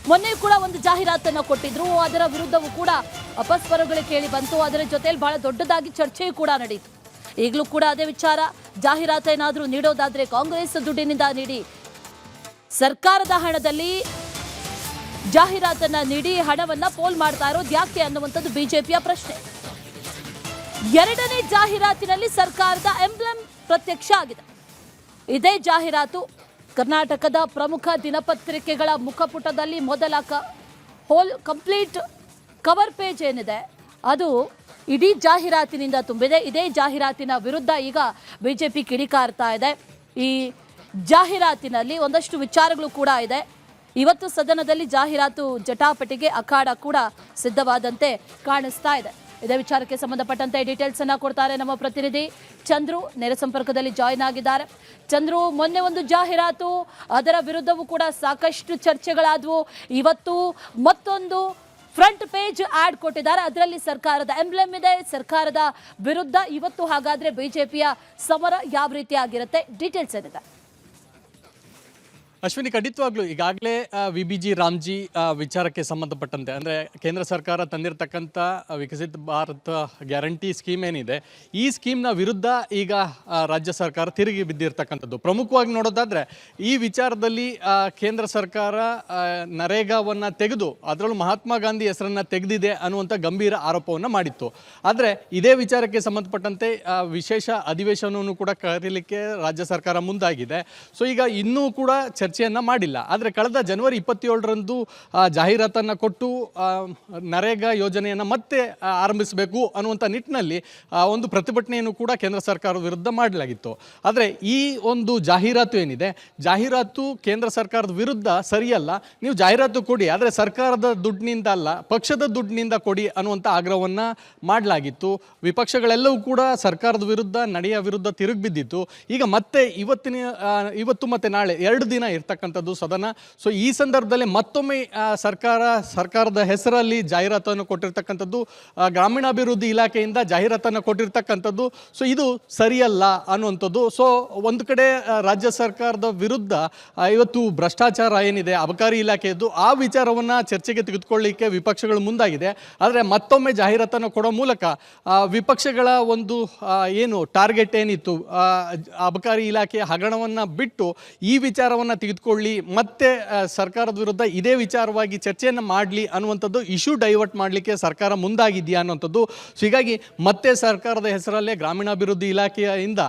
ಮೊನ್ನೆ ಕೂಡ ಒಂದು ಜಾಹೀರಾತನ್ನು ಕೊಟ್ಟಿದ್ರು, ಅದರ ವಿರುದ್ಧವೂ ಕೂಡ ಅಪಸ್ವರಗಳು ಕೇಳಿ ಬಂತು. ಅದರ ಜೊತೆಯಲ್ಲಿ ಬಹಳ ದೊಡ್ಡದಾಗಿ ಚರ್ಚೆಯೂ ಕೂಡ ನಡೆಯಿತು. ಈಗಲೂ ಕೂಡ ಅದೇ ವಿಚಾರ, ಜಾಹೀರಾತು ಏನಾದರೂ ನೀಡೋದಾದ್ರೆ ಕಾಂಗ್ರೆಸ್ ದುಡ್ಡಿನಿಂದ ನೀಡಿ, ಸರ್ಕಾರದ ಹಣದಲ್ಲಿ ಜಾಹೀರಾತನ್ನ ನೀಡಿ ಹಣವನ್ನ ಪೋಲ್ ಮಾಡ್ತಾ ಇರೋದು ಯಾಕೆ ಅನ್ನುವಂಥದ್ದು BJPಯ ಪ್ರಶ್ನೆ. ಎರಡನೇ ಜಾಹೀರಾತಿನಲ್ಲಿ ಸರ್ಕಾರದ ಎಂಬ್ಲೆಮ್ ಪ್ರತ್ಯಕ್ಷ ಆಗಿದೆ. ಇದೇ ಜಾಹೀರಾತು ಕರ್ನಾಟಕದ ಪ್ರಮುಖ ದಿನಪತ್ರಿಕೆಗಳ ಮುಖಪುಟದಲ್ಲಿ ಮೊದಲ ಹೋಲ್ ಕಂಪ್ಲೀಟ್ ಕವರ್ ಪೇಜ್ ಏನಿದೆ ಅದು ಇಡೀ ಜಾಹೀರಾತಿನಿಂದ ತುಂಬಿದೆ. ಇದೇ ಜಾಹೀರಾತಿನ ವಿರುದ್ಧ ಈಗ BJP ಕಿಡಿಕಾರ್ತಾ ಇದೆ. ಈ ಜಾಹೀರಾತಿನಲ್ಲಿ ಒಂದಷ್ಟು ವಿಚಾರಗಳು ಕೂಡ ಇದೆ. ಇವತ್ತು ಸದನದಲ್ಲಿ ಜಾಹೀರಾತು ಜಟಾಪಟಿಗೆ ಅಖಾಡ ಕೂಡ ಸಿದ್ಧವಾದಂತೆ ಕಾಣಿಸ್ತಾ ಇದೆ. ಇದೇ ವಿಚಾರಕ್ಕೆ ಸಂಬಂಧಪಟ್ಟಂತೆ ಡೀಟೇಲ್ಸ್ ಅನ್ನ ಕೊಡ್ತಾರೆ ನಮ್ಮ ಪ್ರತಿನಿಧಿ ಚಂದ್ರು, ನೇರ ಸಂಪರ್ಕದಲ್ಲಿ ಜಾಯಿನ್ ಆಗಿದ್ದಾರೆ. ಚಂದ್ರು, ಮೊನ್ನೆ ಒಂದು ಜಾಹೀರಾತು, ಅದರ ವಿರುದ್ಧವೂ ಕೂಡ ಸಾಕಷ್ಟು ಚರ್ಚೆಗಳಾದವು. ಇವತ್ತು ಮತ್ತೊಂದು ಫ್ರಂಟ್ ಪೇಜ್ ಆಡ್ ಕೊಟ್ಟಿದ್ದಾರೆ, ಅದರಲ್ಲಿ ಸರ್ಕಾರದ ಎಂಬ್ಲೆಮ್ ಇದೆ. ಸರ್ಕಾರದ ವಿರುದ್ಧ ಇವತ್ತು ಹಾಗಾದ್ರೆ BJPಯ ಸಮರ ಯಾವ ರೀತಿ ಆಗಿರುತ್ತೆ, ಡೀಟೇಲ್ಸ್ ಏನಿದೆ? ಅಶ್ವಿನಿ, ಖಂಡಿತವಾಗ್ಲೂ ಈಗಾಗಲೇ VBG ರಾಮ್ಜಿ ವಿಚಾರಕ್ಕೆ ಸಂಬಂಧಪಟ್ಟಂತೆ ಅಂದರೆ ಕೇಂದ್ರ ಸರ್ಕಾರ ತಂದಿರತಕ್ಕಂಥ ವಿಕಸಿತ ಭಾರತ ಗ್ಯಾರಂಟಿ ಸ್ಕೀಮ್ ಏನಿದೆ, ಈ ಸ್ಕೀಮ್ನ ವಿರುದ್ಧ ಈಗ ರಾಜ್ಯ ಸರ್ಕಾರ ತಿರುಗಿ ಬಿದ್ದಿರ್ತಕ್ಕಂಥದ್ದು. ಪ್ರಮುಖವಾಗಿ ನೋಡೋದಾದರೆ ಈ ವಿಚಾರದಲ್ಲಿ ಕೇಂದ್ರ ಸರ್ಕಾರ ನರೇಗಾವನ್ನು ತೆಗೆದು ಅದರಲ್ಲೂ ಮಹಾತ್ಮ ಗಾಂಧಿ ಹೆಸರನ್ನು ತೆಗೆದಿದೆ ಅನ್ನುವಂಥ ಗಂಭೀರ ಆರೋಪವನ್ನು ಮಾಡಿತ್ತು. ಆದರೆ ಇದೇ ವಿಚಾರಕ್ಕೆ ಸಂಬಂಧಪಟ್ಟಂತೆ ವಿಶೇಷ ಅಧಿವೇಶನವನ್ನು ಕೂಡ ಕರೀಲಿಕ್ಕೆ ರಾಜ್ಯ ಸರ್ಕಾರ ಮುಂದಾಗಿದೆ. ಸೊ ಈಗ ಇನ್ನೂ ಕೂಡ ಚರ್ಚೆ ಚರ್ಚೆಯನ್ನು ಮಾಡಿಲ್ಲ. ಆದರೆ ಕಳೆದ ಜನವರಿ 27ರಂದು ಜಾಹೀರಾತನ್ನು ಕೊಟ್ಟು ನರೇಗಾ ಯೋಜನೆಯನ್ನು ಮತ್ತೆ ಆರಂಭಿಸಬೇಕು ಅನ್ನುವಂಥ ನಿಟ್ಟಿನಲ್ಲಿ ಒಂದು ಪ್ರತಿಭಟನೆಯನ್ನು ಕೂಡ ಕೇಂದ್ರ ಸರ್ಕಾರದ ವಿರುದ್ಧ ಮಾಡಲಾಗಿತ್ತು. ಆದರೆ ಈ ಒಂದು ಜಾಹೀರಾತು ಏನಿದೆ, ಜಾಹೀರಾತು ಕೇಂದ್ರ ಸರ್ಕಾರದ ವಿರುದ್ಧ ಸರಿಯಲ್ಲ, ನೀವು ಜಾಹೀರಾತು ಕೊಡಿ, ಆದರೆ ಸರ್ಕಾರದ ದುಡ್ಡಿನಿಂದ ಅಲ್ಲ, ಪಕ್ಷದ ದುಡ್ಡಿನಿಂದ ಕೊಡಿ ಅನ್ನುವಂಥ ಆಗ್ರಹವನ್ನು ಮಾಡಲಾಗಿತ್ತು. ವಿಪಕ್ಷಗಳೆಲ್ಲವೂ ಕೂಡ ಸರ್ಕಾರದ ವಿರುದ್ಧ, ನಡೆಯ ವಿರುದ್ಧ ತಿರುಗಿಬಿದ್ದಿತ್ತು. ಈಗ ಮತ್ತೆ ಇವತ್ತು ಮತ್ತು ನಾಳೆ 2 ದಿನ ಇರ್ತಕ್ಕಂಥದ್ದು ಸದನ. ಸೊ ಈ ಸಂದರ್ಭದಲ್ಲಿ ಮತ್ತೊಮ್ಮೆ ಸರ್ಕಾರದ ಹೆಸರಲ್ಲಿ ಜಾಹೀರಾತನ್ನು ಕೊಟ್ಟಿರ್ತಕ್ಕಂಥದ್ದು, ಗ್ರಾಮೀಣಾಭಿವೃದ್ಧಿ ಇಲಾಖೆಯಿಂದ ಜಾಹೀರಾತನ್ನು ಕೊಟ್ಟಿರ್ತಕ್ಕಂಥದ್ದು. ಸೊ ಇದು ಸರಿಯಲ್ಲ ಅನ್ನುವಂಥದ್ದು. ಸೊ ಒಂದು ಕಡೆ ರಾಜ್ಯ ಸರ್ಕಾರದ ವಿರುದ್ಧ ಇವತ್ತು ಭ್ರಷ್ಟಾಚಾರ ಏನಿದೆ ಅಬಕಾರಿ ಇಲಾಖೆಯದ್ದು, ಆ ವಿಚಾರವನ್ನು ಚರ್ಚೆಗೆ ತೆಗೆದುಕೊಳ್ಳಲಿಕ್ಕೆ ವಿಪಕ್ಷಗಳು ಮುಂದಾಗಿದೆ. ಆದರೆ ಮತ್ತೊಮ್ಮೆ ಜಾಹೀರಾತನ್ನು ಕೊಡೋ ಮೂಲಕ ವಿಪಕ್ಷಗಳ ಒಂದು ಏನು ಟಾರ್ಗೆಟ್ ಏನಿತ್ತು, ಅಬಕಾರಿ ಇಲಾಖೆಯ ಹಗರಣವನ್ನು ಬಿಟ್ಟು ಈ ವಿಚಾರವನ್ನು ತೆಗೆದುಕೊಳ್ಳಿ, ಮತ್ತೆ ಸರ್ಕಾರದ ವಿರುದ್ಧ ಇದೇ ವಿಚಾರವಾಗಿ ಚರ್ಚೆಯನ್ನು ಮಾಡಲಿ ಅನ್ನುವಂಥದ್ದು, ಇಶ್ಯೂ ಡೈವರ್ಟ್ ಮಾಡಲಿಕ್ಕೆ ಸರ್ಕಾರ ಮುಂದಾಗಿದೆಯಾ ಅನ್ನುವಂಥದ್ದು. ಸೊ ಹೀಗಾಗಿ ಮತ್ತೆ ಸರ್ಕಾರದ ಹೆಸರಲ್ಲೇ ಗ್ರಾಮೀಣಾಭಿವೃದ್ಧಿ ಇಲಾಖೆಯಿಂದ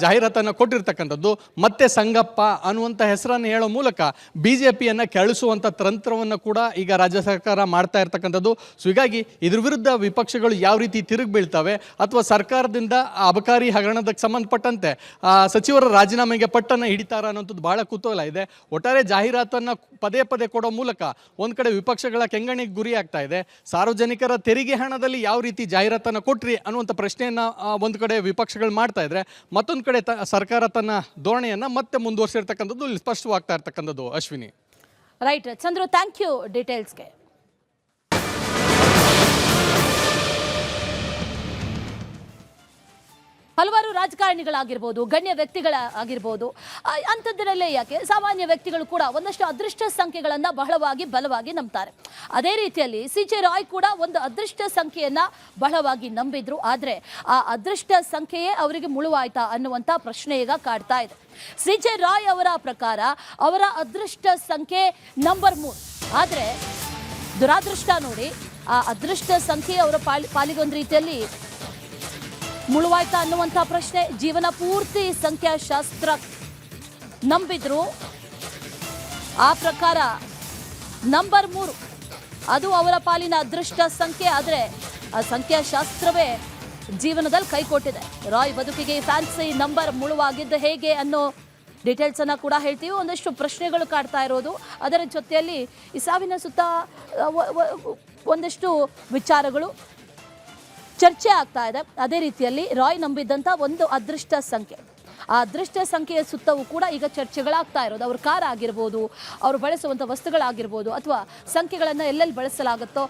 ಜಾಹೀರಾತನ್ನು ಕೊಟ್ಟಿರ್ತಕ್ಕಂಥದ್ದು, ಮತ್ತೆ ಸಂಗಪ್ಪ ಅನ್ನುವಂಥ ಹೆಸರನ್ನು ಹೇಳೋ ಮೂಲಕ BJPಯನ್ನು ಕೆಳಿಸುವಂಥ ತಂತ್ರವನ್ನು ಕೂಡ ಈಗ ರಾಜ್ಯ ಸರ್ಕಾರ ಮಾಡ್ತಾ ಇರ್ತಕ್ಕಂಥದ್ದು. ಸೊ ಹೀಗಾಗಿ ಇದ್ರ ವಿರುದ್ಧ ವಿಪಕ್ಷಗಳು ಯಾವ ರೀತಿ ತಿರುಗಿ ಬೀಳ್ತವೆ, ಅಥವಾ ಸರ್ಕಾರದಿಂದ ಅಬಕಾರಿ ಹಗರಣಕ್ಕೆ ಸಂಬಂಧಪಟ್ಟಂತೆ ಸಚಿವರ ರಾಜೀನಾಮೆಗೆ ಪಟ್ಟನ್ನು ಹಿಡಿತಾರ ಅನ್ನೋಂಥದ್ದು ಬಹಳ ಕುತೂಹಲ ಇದೆ. ಒಟ್ಟಾರೆ ಜಾಹೀರಾತನ್ನು ಪದೇ ಪದೇ ಕೊಡೋ ಮೂಲಕ ಒಂದು ಕಡೆ ವಿಪಕ್ಷಗಳ ಕೆಂಗಣಿಗೆ ಗುರಿ ಆಗ್ತಾ ಇದೆ. ಸಾರ್ವಜನಿಕರ ತೆರಿಗೆ ಹಣದಲ್ಲಿ ಯಾವ ರೀತಿ ಜಾಹೀರಾತನ್ನು ಕೊಟ್ರಿ ಅನ್ನುವಂಥ ಪ್ರಶ್ನೆಯನ್ನು ಒಂದು ಕಡೆ ವಿಪಕ್ಷಗಳು ಮಾಡ್ತಾ ಇದ್ರೆ, ಮತ್ತೊಂದು ಕಡೆ ಸರ್ಕಾರ ತನ್ನ ಧೋರಣೆಯನ್ನು ಮತ್ತೆ ಮುಂದುವರಿಸಿರ್ತಕ್ಕಂಥದ್ದು ಇಲ್ಲಿ ಸ್ಪಷ್ಟವಾಗ್ತಾ ಇರ್ತಕ್ಕಂಥದ್ದು. Ashwini. Right Chandru, thank you ಡೀಟೇಲ್ಸ್ಗೆ. ಹಲವಾರು ರಾಜಕಾರಣಿಗಳಾಗಿರ್ಬೋದು, ಗಣ್ಯ ವ್ಯಕ್ತಿಗಳಾಗಿರ್ಬೋದು, ಅಂಥದ್ರಲ್ಲೇ ಯಾಕೆ ಸಾಮಾನ್ಯ ವ್ಯಕ್ತಿಗಳು ಕೂಡ ಒಂದಷ್ಟು ಅದೃಷ್ಟ ಸಂಖ್ಯೆಗಳನ್ನು ಬಲವಾಗಿ ನಂಬ್ತಾರೆ. ಅದೇ ರೀತಿಯಲ್ಲಿ CJ ರಾಯ್ ಕೂಡ ಒಂದು ಅದೃಷ್ಟ ಸಂಖ್ಯೆಯನ್ನು ಬಹಳವಾಗಿ ನಂಬಿದ್ರು. ಆದರೆ ಆ ಅದೃಷ್ಟ ಸಂಖ್ಯೆಯೇ ಅವರಿಗೆ ಮುಳುವಾಯ್ತಾ ಅನ್ನುವಂಥ ಪ್ರಶ್ನೆ ಈಗ ಕಾಡ್ತಾ ಇದೆ. CJ ರಾಯ್ ಅವರ ಪ್ರಕಾರ ಅವರ ಅದೃಷ್ಟ ಸಂಖ್ಯೆ ನಂಬರ್ 3. ಆದರೆ ದುರಾದೃಷ್ಟ ನೋಡಿ, ಆ ಅದೃಷ್ಟ ಸಂಖ್ಯೆ ಅವರ ಪಾಲಿಗೊಂದು ರೀತಿಯಲ್ಲಿ ಮುಳುವಾಯ್ತಾ ಅನ್ನುವಂಥ ಪ್ರಶ್ನೆ. ಜೀವನ ಪೂರ್ತಿ ಸಂಖ್ಯಾಶಾಸ್ತ್ರ ನಂಬಿದ್ರು. ಆ ಪ್ರಕಾರ ನಂಬರ್ 3 ಅದು ಅವರ ಪಾಲಿನ ಅದೃಷ್ಟ ಸಂಖ್ಯೆ. ಆದರೆ ಆ ಸಂಖ್ಯಾಶಾಸ್ತ್ರವೇ ಜೀವನದಲ್ಲಿ ಕೈ ಕೊಟ್ಟಿದೆ. ರಾಯ್ ಬದುಕಿಗೆ ಫ್ಯಾನ್ಸಿ ನಂಬರ್ ಮುಳುವಾಗಿದ್ದು ಹೇಗೆ ಅನ್ನೋ ಡೀಟೇಲ್ಸ್ ಅನ್ನ ಕೂಡ ಹೇಳ್ತೀವಿ. ಒಂದಷ್ಟು ಪ್ರಶ್ನೆಗಳು ಕಾಡ್ತಾ ಇರೋದು, ಅದರ ಜೊತೆಯಲ್ಲಿ ಈ ಸಾವಿನ ಸುತ್ತ ಒಂದಷ್ಟು ವಿಚಾರಗಳು ಚರ್ಚೆ ಆಗ್ತಾ ಇದೆ. ಅದೇ ರೀತಿಯಲ್ಲಿ ರಾಯ್ ನಂಬಿದ್ದಂಥ ಒಂದು ಅದೃಷ್ಟ ಸಂಖ್ಯೆ, ಆ ಅದೃಷ್ಟ ಸಂಖ್ಯೆಯ ಸುತ್ತವೂ ಕೂಡ ಈಗ ಚರ್ಚೆಗಳಾಗ್ತಾ ಇರೋದು. ಅವ್ರ ಕಾರ್ ಆಗಿರ್ಬೋದು, ಅವರು ಬಳಸುವಂಥ ವಸ್ತುಗಳಾಗಿರ್ಬೋದು, ಅಥವಾ ಸಂಖ್ಯೆಗಳನ್ನು ಎಲ್ಲೆಲ್ಲಿ ಬಳಸಲಾಗುತ್ತೋ,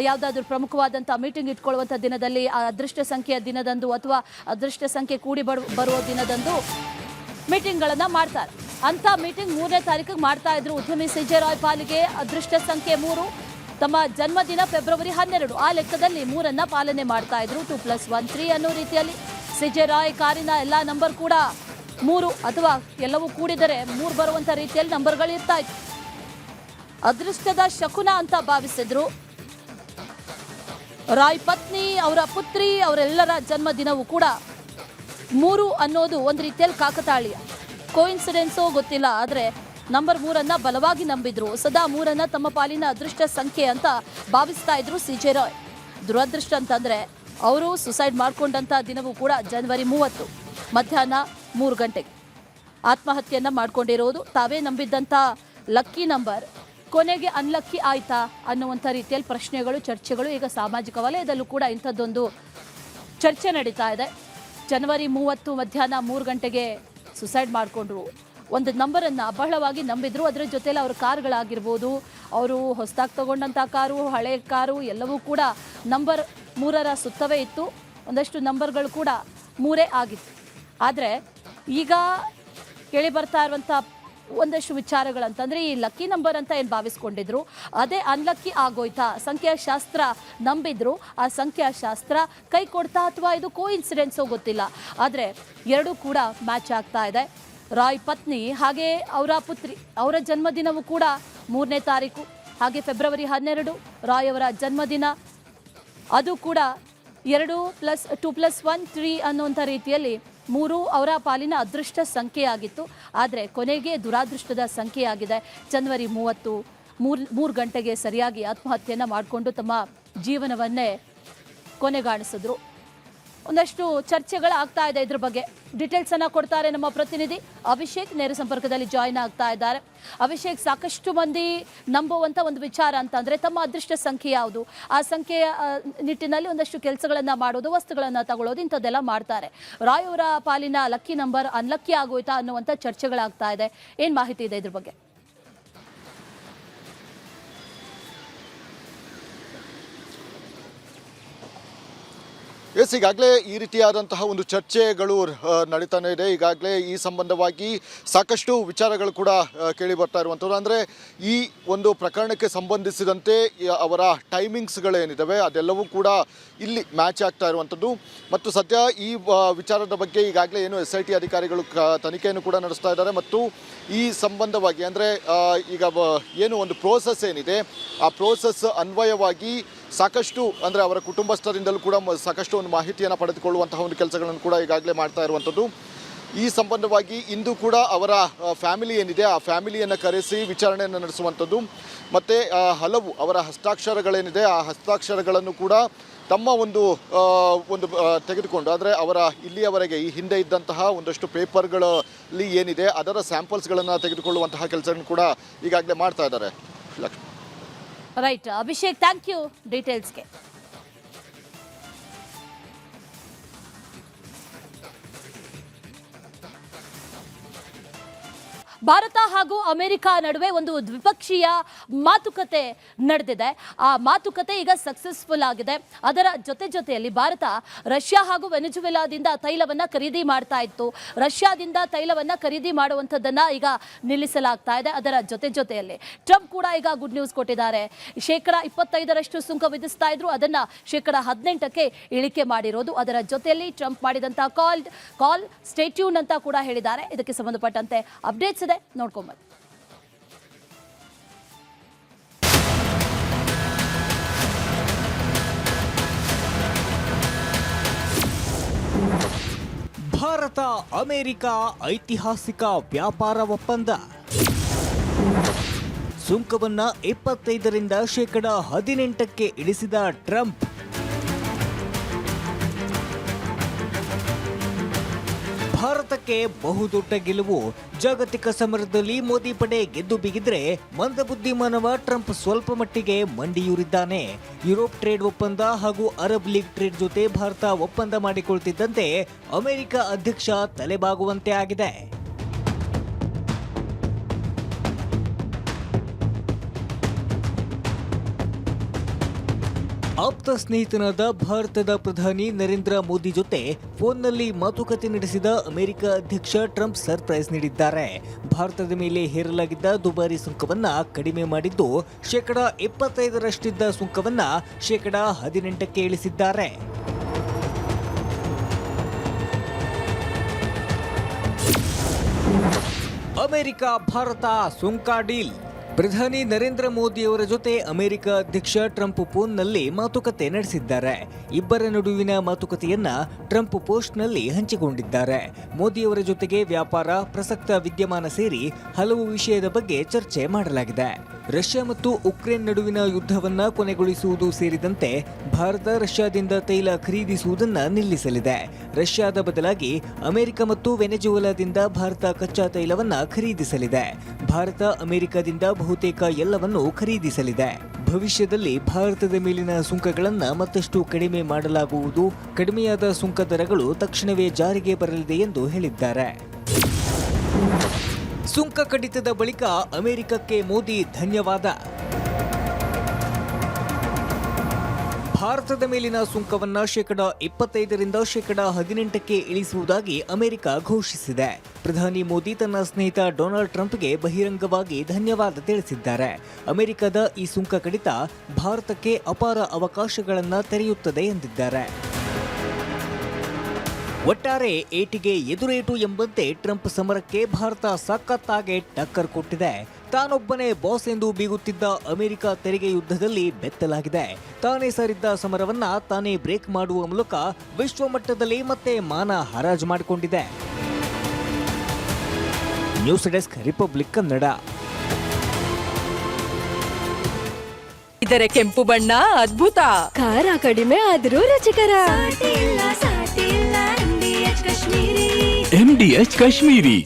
ಯಾವುದಾದ್ರೂ ಪ್ರಮುಖವಾದಂಥ ಮೀಟಿಂಗ್ ಇಟ್ಕೊಳ್ಳುವಂಥ ದಿನದಲ್ಲಿ, ಆ ಅದೃಷ್ಟ ಸಂಖ್ಯೆಯ ದಿನದಂದು ಅಥವಾ ಅದೃಷ್ಟ ಸಂಖ್ಯೆ ಕೂಡಿ ಬರುವ ದಿನದಂದು ಮೀಟಿಂಗ್ಗಳನ್ನು ಮಾಡ್ತಾರೆ. ಅಂಥ ಮೀಟಿಂಗ್ 3ನೇ ತಾರೀಕಿಗೆ ಮಾಡ್ತಾ ಇದ್ರು ಉದ್ಯಮಿ CJ ರಾಯ್ ಪಾಲಿಗೆ ಅದೃಷ್ಟ ಸಂಖ್ಯೆ 3. ತಮ್ಮ ಜನ್ಮದಿನ ಫೆಬ್ರವರಿ 12. ಆ ಲೆಕ್ಕದಲ್ಲಿ 3ಅನ್ನು ಪಾಲನೆ ಮಾಡ್ತಾ ಇದ್ರು. 2+1 3 ಅನ್ನೋ ರೀತಿಯಲ್ಲಿ CJ ರಾಯ್ ಕಾರಿನ ಎಲ್ಲ ನಂಬರ್ ಕೂಡ 3 ಅಥವಾ ಎಲ್ಲವೂ ಕೂಡಿದರೆ 3 ಬರುವಂಥ ರೀತಿಯಲ್ಲಿ ನಂಬರ್ಗಳು ಇರ್ತಾ ಇತ್ತು. ಅದೃಷ್ಟದ ಶಕುನ ಅಂತ ಭಾವಿಸಿದ್ರು. ರಾಯ್ ಪತ್ನಿ, ಅವರ ಪುತ್ರಿ, ಅವರೆಲ್ಲರ ಜನ್ಮದಿನವೂ ಕೂಡ 3 ಅನ್ನೋದು ಒಂದು ರೀತಿಯಲ್ಲಿ ಕಾಕತಾಳೀಯ, ಕೋಇನ್ಸಿಡೆನ್ಸೋ ಗೊತ್ತಿಲ್ಲ. ಆದರೆ ನಂಬರ್ 3ಅನ್ನು ಬಲವಾಗಿ ನಂಬಿದ್ರು. ಸದಾ 3ಅನ್ನು ತಮ್ಮ ಪಾಲಿನ ಅದೃಷ್ಟ ಸಂಖ್ಯೆ ಅಂತ ಭಾವಿಸ್ತಾ ಇದ್ರು CJ ರಾಯ್. ದುರದೃಷ್ಟ ಅಂತಂದರೆ ಅವರು ಸುಸೈಡ್ ಮಾಡಿಕೊಂಡಂಥ ದಿನವೂ ಕೂಡ ಜನವರಿ 30 ಮಧ್ಯಾಹ್ನ 3 ಗಂಟೆಗೆ ಆತ್ಮಹತ್ಯೆಯನ್ನು ಮಾಡ್ಕೊಂಡಿರೋದು. ತಾವೇ ನಂಬಿದ್ದಂಥ ಲಕ್ಕಿ ನಂಬರ್ ಕೊನೆಗೆ ಅನ್ಲಕ್ಕಿ ಆಯ್ತಾ ಅನ್ನುವಂಥ ರೀತಿಯಲ್ಲಿ ಪ್ರಶ್ನೆಗಳು, ಚರ್ಚೆಗಳು ಈಗ ಸಾಮಾಜಿಕ ವಲಯದಲ್ಲೂ ಕೂಡ ಇಂಥದ್ದೊಂದು ಚರ್ಚೆ ನಡೀತಾ ಇದೆ. ಜನವರಿ 30 ಮಧ್ಯಾಹ್ನ 3 ಗಂಟೆಗೆ ಸುಸೈಡ್ ಮಾಡಿಕೊಂಡ್ರು. ಒಂದು ನಂಬರನ್ನು ಬಹಳವಾಗಿ ನಂಬಿದ್ರು. ಅದರ ಜೊತೆಯಲ್ಲಿ ಅವ್ರ ಕಾರ್ಗಳಾಗಿರ್ಬೋದು, ಅವರು ಹೊಸದಾಗಿ ತಗೊಂಡಂಥ ಕಾರು, ಹಳೆ ಕಾರು ಎಲ್ಲವೂ ಕೂಡ ನಂಬರ್ 3ರ ಸುತ್ತವೇ ಇತ್ತು. ಒಂದಷ್ಟು ನಂಬರ್ಗಳು ಕೂಡ 3 ಆಗಿತ್ತು. ಆದರೆ ಈಗ ಕೇಳಿ ಬರ್ತಾ ಇರುವಂಥ ಒಂದಷ್ಟು ವಿಚಾರಗಳಂತಂದರೆ, ಈ ಲಕ್ಕಿ ನಂಬರ್ ಅಂತ ಏನು ಭಾವಿಸ್ಕೊಂಡಿದ್ರು ಅದೇ ಅನ್ಲಕ್ಕಿ ಆಗೋಯ್ತಾ? ಸಂಖ್ಯಾಶಾಸ್ತ್ರ ನಂಬಿದ್ರು, ಆ ಸಂಖ್ಯಾಶಾಸ್ತ್ರ ಕೈ ಕೊಡ್ತಾ ಅಥವಾ ಇದು ಕೋಇನ್ಸಿಡೆನ್ಸೋ ಗೊತ್ತಿಲ್ಲ. ಆದರೆ ಎರಡೂ ಕೂಡ ಮ್ಯಾಚ್ ಆಗ್ತಾ ಇದೆ. ರಾಯ್ ಪತ್ನಿ ಹಾಗೆ ಅವರ ಪುತ್ರಿ, ಅವರ ಜನ್ಮದಿನವೂ ಕೂಡ 3ನೇ ತಾರೀಕು, ಹಾಗೆ ಫೆಬ್ರವರಿ 12 ರಾಯ್ ಅವರ ಜನ್ಮದಿನ, ಅದು ಕೂಡ 2+2+1 3 ಅನ್ನುವಂಥ ರೀತಿಯಲ್ಲಿ 3 ಅವರ ಪಾಲಿನ ಅದೃಷ್ಟ ಸಂಖ್ಯೆಯಾಗಿತ್ತು. ಆದರೆ ಕೊನೆಗೆ ದುರಾದೃಷ್ಟದ ಸಂಖ್ಯೆಯಾಗಿದೆ. ಜನವರಿ 30 3 ಗಂಟೆಗೆ ಸರಿಯಾಗಿ ಆತ್ಮಹತ್ಯೆಯನ್ನು ಮಾಡಿಕೊಂಡು ತಮ್ಮ ಜೀವನವನ್ನೇ ಕೊನೆಗಾಣಿಸಿದ್ರು. ಒಂದಷ್ಟು ಚರ್ಚೆಗಳಾಗ್ತಾ ಇದೆ ಇದ್ರ ಬಗ್ಗೆ. ಡೀಟೇಲ್ಸ್ ಅನ್ನ ಕೊಡ್ತಾರೆ ನಮ್ಮ ಪ್ರತಿನಿಧಿ ಅಭಿಷೇಕ್, ನೇರ ಸಂಪರ್ಕದಲ್ಲಿ ಜಾಯಿನ್ ಆಗ್ತಾ ಇದ್ದಾರೆ. ಅಭಿಷೇಕ್, ಸಾಕಷ್ಟು ಮಂದಿ ನಂಬುವಂತ ಒಂದು ವಿಚಾರ ಅಂತಂದ್ರೆ ತಮ್ಮ ಅದೃಷ್ಟ ಸಂಖ್ಯೆ ಯಾವುದು, ಆ ಸಂಖ್ಯೆಯ ನಿಟ್ಟಿನಲ್ಲಿ ಒಂದಷ್ಟು ಕೆಲಸಗಳನ್ನ ಮಾಡೋದು, ವಸ್ತುಗಳನ್ನ ತಗೊಳ್ಳೋದು, ಇಂಥದ್ದೆಲ್ಲ ಮಾಡ್ತಾರೆ. ರಾಯ್ ಅವರ ಪಾಲಿನ ಲಕ್ಕಿ ನಂಬರ್ ಅನ್ಲಕ್ಕಿ ಆಗೋಯ್ತಾ ಅನ್ನುವಂಥ ಚರ್ಚೆಗಳಾಗ್ತಾ ಇದೆ. ಏನ್ ಮಾಹಿತಿ ಇದೆ ಇದ್ರ ಬಗ್ಗೆ? ಎಸ್, ಈಗಾಗಲೇ ಈ ರೀತಿಯಾದಂತಹ ಒಂದು ಚರ್ಚೆಗಳು ನಡೀತಾನೆ ಇದೆ. ಈಗಾಗಲೇ ಈ ಸಂಬಂಧವಾಗಿ ಸಾಕಷ್ಟು ವಿಚಾರಗಳು ಕೂಡ ಕೇಳಿ ಬರ್ತಾ ಇರುವಂಥದ್ದು. ಅಂದರೆ ಈ ಒಂದು ಪ್ರಕರಣಕ್ಕೆ ಸಂಬಂಧಿಸಿದಂತೆ ಅವರ ಟೈಮಿಂಗ್ಸ್ಗಳೇನಿದ್ದಾವೆ ಅದೆಲ್ಲವೂ ಕೂಡ ಇಲ್ಲಿ ಮ್ಯಾಚ್ ಆಗ್ತಾ ಇರುವಂಥದ್ದು. ಮತ್ತು ಸದ್ಯ ಈ ವಿಚಾರದ ಬಗ್ಗೆ ಈಗಾಗಲೇ ಏನು SIT ಅಧಿಕಾರಿಗಳು ತನಿಖೆಯನ್ನು ಕೂಡ ನಡೆಸ್ತಾ ಇದ್ದಾರೆ. ಮತ್ತು ಈ ಸಂಬಂಧವಾಗಿ ಅಂದರೆ ಈಗ ಏನು ಒಂದು ಪ್ರೋಸೆಸ್ ಏನಿದೆ ಆ ಪ್ರೋಸೆಸ್ ಅನ್ವಯವಾಗಿ ಸಾಕಷ್ಟು ಅಂದರೆ ಅವರ ಕುಟುಂಬಸ್ಥರಿಂದಲೂ ಕೂಡ ಸಾಕಷ್ಟು ಒಂದು ಮಾಹಿತಿಯನ್ನು ಪಡೆದುಕೊಳ್ಳುವಂತಹ ಒಂದು ಕೆಲಸಗಳನ್ನು ಕೂಡ ಈಗಾಗಲೇ ಮಾಡ್ತಾ ಇರುವಂಥದ್ದು. ಈ ಸಂಬಂಧವಾಗಿ ಇಂದು ಕೂಡ ಅವರ ಫ್ಯಾಮಿಲಿ ಏನಿದೆ ಆ ಫ್ಯಾಮಿಲಿಯನ್ನು ಕರೆಸಿ ವಿಚಾರಣೆಯನ್ನು ನಡೆಸುವಂಥದ್ದು. ಮತ್ತು ಹಲವು ಅವರ ಹಸ್ತಾಕ್ಷರಗಳೇನಿದೆ ಆ ಹಸ್ತಾಕ್ಷರಗಳನ್ನು ಕೂಡ ತಮ್ಮ ಒಂದು ತೆಗೆದುಕೊಂಡು, ಅಂದರೆ ಅವರ ಇಲ್ಲಿಯವರೆಗೆ ಈ ಹಿಂದೆ ಇದ್ದಂತಹ ಒಂದಷ್ಟು ಪೇಪರ್ಗಳಲ್ಲಿ ಏನಿದೆ ಅದರ ಸ್ಯಾಂಪಲ್ಸ್ಗಳನ್ನು ತೆಗೆದುಕೊಳ್ಳುವಂತಹ ಕೆಲಸವನ್ನು ಕೂಡ ಈಗಾಗಲೇ ಮಾಡ್ತಾ ಇದ್ದಾರೆ. Lakshmi. Right Abhishek, thank you ಡೀಟೇಲ್ಸ್ಗೆ. ಭಾರತ ಹಾಗೂ ಅಮೆರಿಕ ನಡುವೆ ಒಂದು ದ್ವಿಪಕ್ಷೀಯ ಮಾತುಕತೆ ನಡೆದಿದೆ. ಆ ಮಾತುಕತೆ ಈಗ ಸಕ್ಸಸ್ಫುಲ್ ಆಗಿದೆ. ಅದರ ಜೊತೆಯಲ್ಲಿ ಭಾರತ ರಷ್ಯಾ ಹಾಗೂ ವೆನೆಜುವೆಲಾದಿಂದ ತೈಲವನ್ನ ಖರೀದಿ ಮಾಡ್ತಾ ಇತ್ತು. ರಷ್ಯಾದಿಂದ ತೈಲವನ್ನ ಖರೀದಿ ಮಾಡುವಂಥದ್ದನ್ನ ಈಗ ನಿಲ್ಲಿಸಲಾಗ್ತಾ ಇದೆ. ಅದರ ಜೊತೆಯಲ್ಲಿ ಟ್ರಂಪ್ ಕೂಡ ಈಗ ಗುಡ್ ನ್ಯೂಸ್ ಕೊಟ್ಟಿದ್ದಾರೆ. 25% ಸುಂಕ ವಿಧಿಸ್ತಾ ಇದ್ರು, ಅದನ್ನ 18% ಇಳಿಕೆ ಮಾಡಿರೋದು. ಅದರ ಜೊತೆಯಲ್ಲಿ ಟ್ರಂಪ್ ಮಾಡಿದಂತಹ ಕಾಲ್ ಸ್ಟೇ ಟ್ಯೂನ್ ಅಂತ ಕೂಡ ಹೇಳಿದ್ದಾರೆ. ಇದಕ್ಕೆ ಸಂಬಂಧಪಟ್ಟಂತೆ ಅಪ್ಡೇಟ್ಸ್ ಇದೆ, ನೋಡ್ಕೊಂಬನ್ನಿ. ಭಾರತ ಅಮೆರಿಕ ಐತಿಹಾಸಿಕ ವ್ಯಾಪಾರ ಒಪ್ಪಂದ. ಸುಂಕವನ್ನ 25ರಿಂದ 18% ಇಳಿಸಿದ ಟ್ರಂಪ್. ಭಾರತಕ್ಕೆ ಬಹುದೊಡ್ಡ ಗೆಲುವು. ಜಾಗತಿಕ ಸಮರದಲ್ಲಿ ಮೋದಿ ಪಡೆ ಗೆದ್ದು ಬಿಗಿದ್ರೆ ಮಂದಬುದ್ಧಿ ಮಾನವ ಟ್ರಂಪ್ ಸ್ವಲ್ಪ ಮಟ್ಟಿಗೆ ಮಂಡಿಯೂರಿದ್ದಾನೆ. ಯುರೋಪ್ ಟ್ರೇಡ್ ಒಪ್ಪಂದ ಹಾಗೂ ಅರಬ್ ಲೀಗ್ ಟ್ರೇಡ್ ಜೊತೆ ಭಾರತ ಒಪ್ಪಂದ ಮಾಡಿಕೊಳ್ತಿದ್ದಂತೆ ಅಮೆರಿಕ ಅಧ್ಯಕ್ಷ ತಲೆಬಾಗುವಂತೆ ಆಗಿದೆ. ಆಪ್ತ ಸ್ನೇಹಿತನಾದ ಭಾರತದ ಪ್ರಧಾನಿ ನರೇಂದ್ರ ಮೋದಿ ಜೊತೆ ಫೋನ್ನಲ್ಲಿ ಮಾತುಕತೆ ನಡೆಸಿದ ಅಮೆರಿಕ ಅಧ್ಯಕ್ಷ ಟ್ರಂಪ್ ಸರ್ಪ್ರೈಸ್ ನೀಡಿದ್ದಾರೆ. ಭಾರತದ ಮೇಲೆ ಹೇರಲಾಗಿದ್ದ ದುಬಾರಿ ಸುಂಕವನ್ನ ಕಡಿಮೆ ಮಾಡಿದ್ದು 25%ರಷ್ಟಿದ್ದ ಸುಂಕವನ್ನ 18% ಇಳಿಸಿದ್ದಾರೆ. ಅಮೆರಿಕ ಭಾರತ ಸುಂಕ ಡೀಲ್. ಪ್ರಧಾನಿ ನರೇಂದ್ರ ಮೋದಿ ಅವರ ಜೊತೆ ಅಮೆರಿಕ ಅಧ್ಯಕ್ಷ ಟ್ರಂಪ್ ಫೋನ್ನಲ್ಲಿ ಮಾತುಕತೆ ನಡೆಸಿದ್ದಾರೆ. ಇಬ್ಬರ ನಡುವಿನ ಮಾತುಕತೆಯನ್ನ ಟ್ರಂಪ್ ಪೋಸ್ಟ್ನಲ್ಲಿ ಹಂಚಿಕೊಂಡಿದ್ದಾರೆ. ಮೋದಿಯವರ ಜೊತೆಗೆ ವ್ಯಾಪಾರ, ಪ್ರಸಕ್ತ ವಿದ್ಯಮಾನ ಸೇರಿ ಹಲವು ವಿಷಯದ ಬಗ್ಗೆ ಚರ್ಚೆ ಮಾಡಲಾಗಿದೆ. ರಷ್ಯಾ ಮತ್ತು ಉಕ್ರೇನ್ ನಡುವಿನ ಯುದ್ಧವನ್ನ ಕೊನೆಗೊಳಿಸುವುದು ಸೇರಿದಂತೆ ಭಾರತ ರಷ್ಯಾದಿಂದ ತೈಲ ಖರೀದಿಸುವುದನ್ನು ನಿಲ್ಲಿಸಲಿದೆ. ರಷ್ಯಾದ ಬದಲಾಗಿ ಅಮೆರಿಕ ಮತ್ತು ವೆನೆಜುವೆಲಾದಿಂದ ಭಾರತ ಕಚ್ಚಾ ತೈಲವನ್ನ ಖರೀದಿಸಲಿದೆ. ಭಾರತ ಅಮೆರಿಕದಿಂದ ಬಹುತೇಕ ಎಲ್ಲವನ್ನೂ ಖರೀದಿಸಲಿದೆ. ಭವಿಷ್ಯದಲ್ಲಿ ಭಾರತದ ಮೇಲಿನ ಸುಂಕಗಳನ್ನು ಮತ್ತಷ್ಟು ಕಡಿಮೆ ಮಾಡಲಾಗುವುದು. ಕಡಿಮೆಯಾದ ಸುಂಕ ದರಗಳು ತಕ್ಷಣವೇ ಜಾರಿಗೆ ಬರಲಿದೆ ಎಂದು ಹೇಳಿದ್ದಾರೆ. ಸುಂಕ ಕಡಿತದ ಬಳಿಕ ಅಮೆರಿಕಕ್ಕೆ ಮೋದಿ ಧನ್ಯವಾದ. ಭಾರತದ ಮೇಲಿನ ಸುಂಕವನ್ನ 25%ರಿಂದ 18% ಇಳಿಸುವುದಾಗಿ ಅಮೆರಿಕ ಘೋಷಿಸಿದೆ. ಪ್ರಧಾನಿ ಮೋದಿ ತನ್ನ ಸ್ನೇಹಿತ ಡೊನಾಲ್ಡ್ ಟ್ರಂಪ್ಗೆ ಬಹಿರಂಗವಾಗಿ ಧನ್ಯವಾದ ತಿಳಿಸಿದ್ದಾರೆ. ಅಮೆರಿಕದ ಈ ಸುಂಕ ಕಡಿತ ಭಾರತಕ್ಕೆ ಅಪಾರ ಅವಕಾಶಗಳನ್ನು ತೆರೆಯುತ್ತದೆ ಎಂದಿದ್ದಾರೆ. ಒಟ್ಟಾರೆ ಏಟಿಗೆ ಎದುರೇಟು ಎಂಬಂತೆ ಟ್ರಂಪ್ ಸಮರಕ್ಕೆ ಭಾರತ ಸಖತ್ತಾಗಿ ಟಕ್ಕರ್ ಕೊಟ್ಟಿದೆ. ತಾನೊಬ್ಬನೇ ಬಾಸ್ ಎಂದು ಬೀಗುತ್ತಿದ್ದ ಅಮೆರಿಕ ತೆರಿಗೆ ಯುದ್ಧದಲ್ಲಿ ಬೆತ್ತಲಾಗಿದೆ. ತಾನೇ ಸರಿದ್ದ ಸಮರವನ್ನ ತಾನೇ ಬ್ರೇಕ್ ಮಾಡುವ ಮೂಲಕ ವಿಶ್ವ ಮಟ್ಟದಲ್ಲಿ ಮತ್ತೆ ಮಾನ ಹರಾಜು ಮಾಡಿಕೊಂಡಿದೆ. News desk, republic Kannada. ಇದರ ಕೆಂಪು ಬಣ್ಣ ಅದ್ಭುತ, ಖಾರ ಕಡಿಮೆ ಆದರೂ ರುಚಿಕರ. MDH ಕಾಶ್ಮೀರಿ.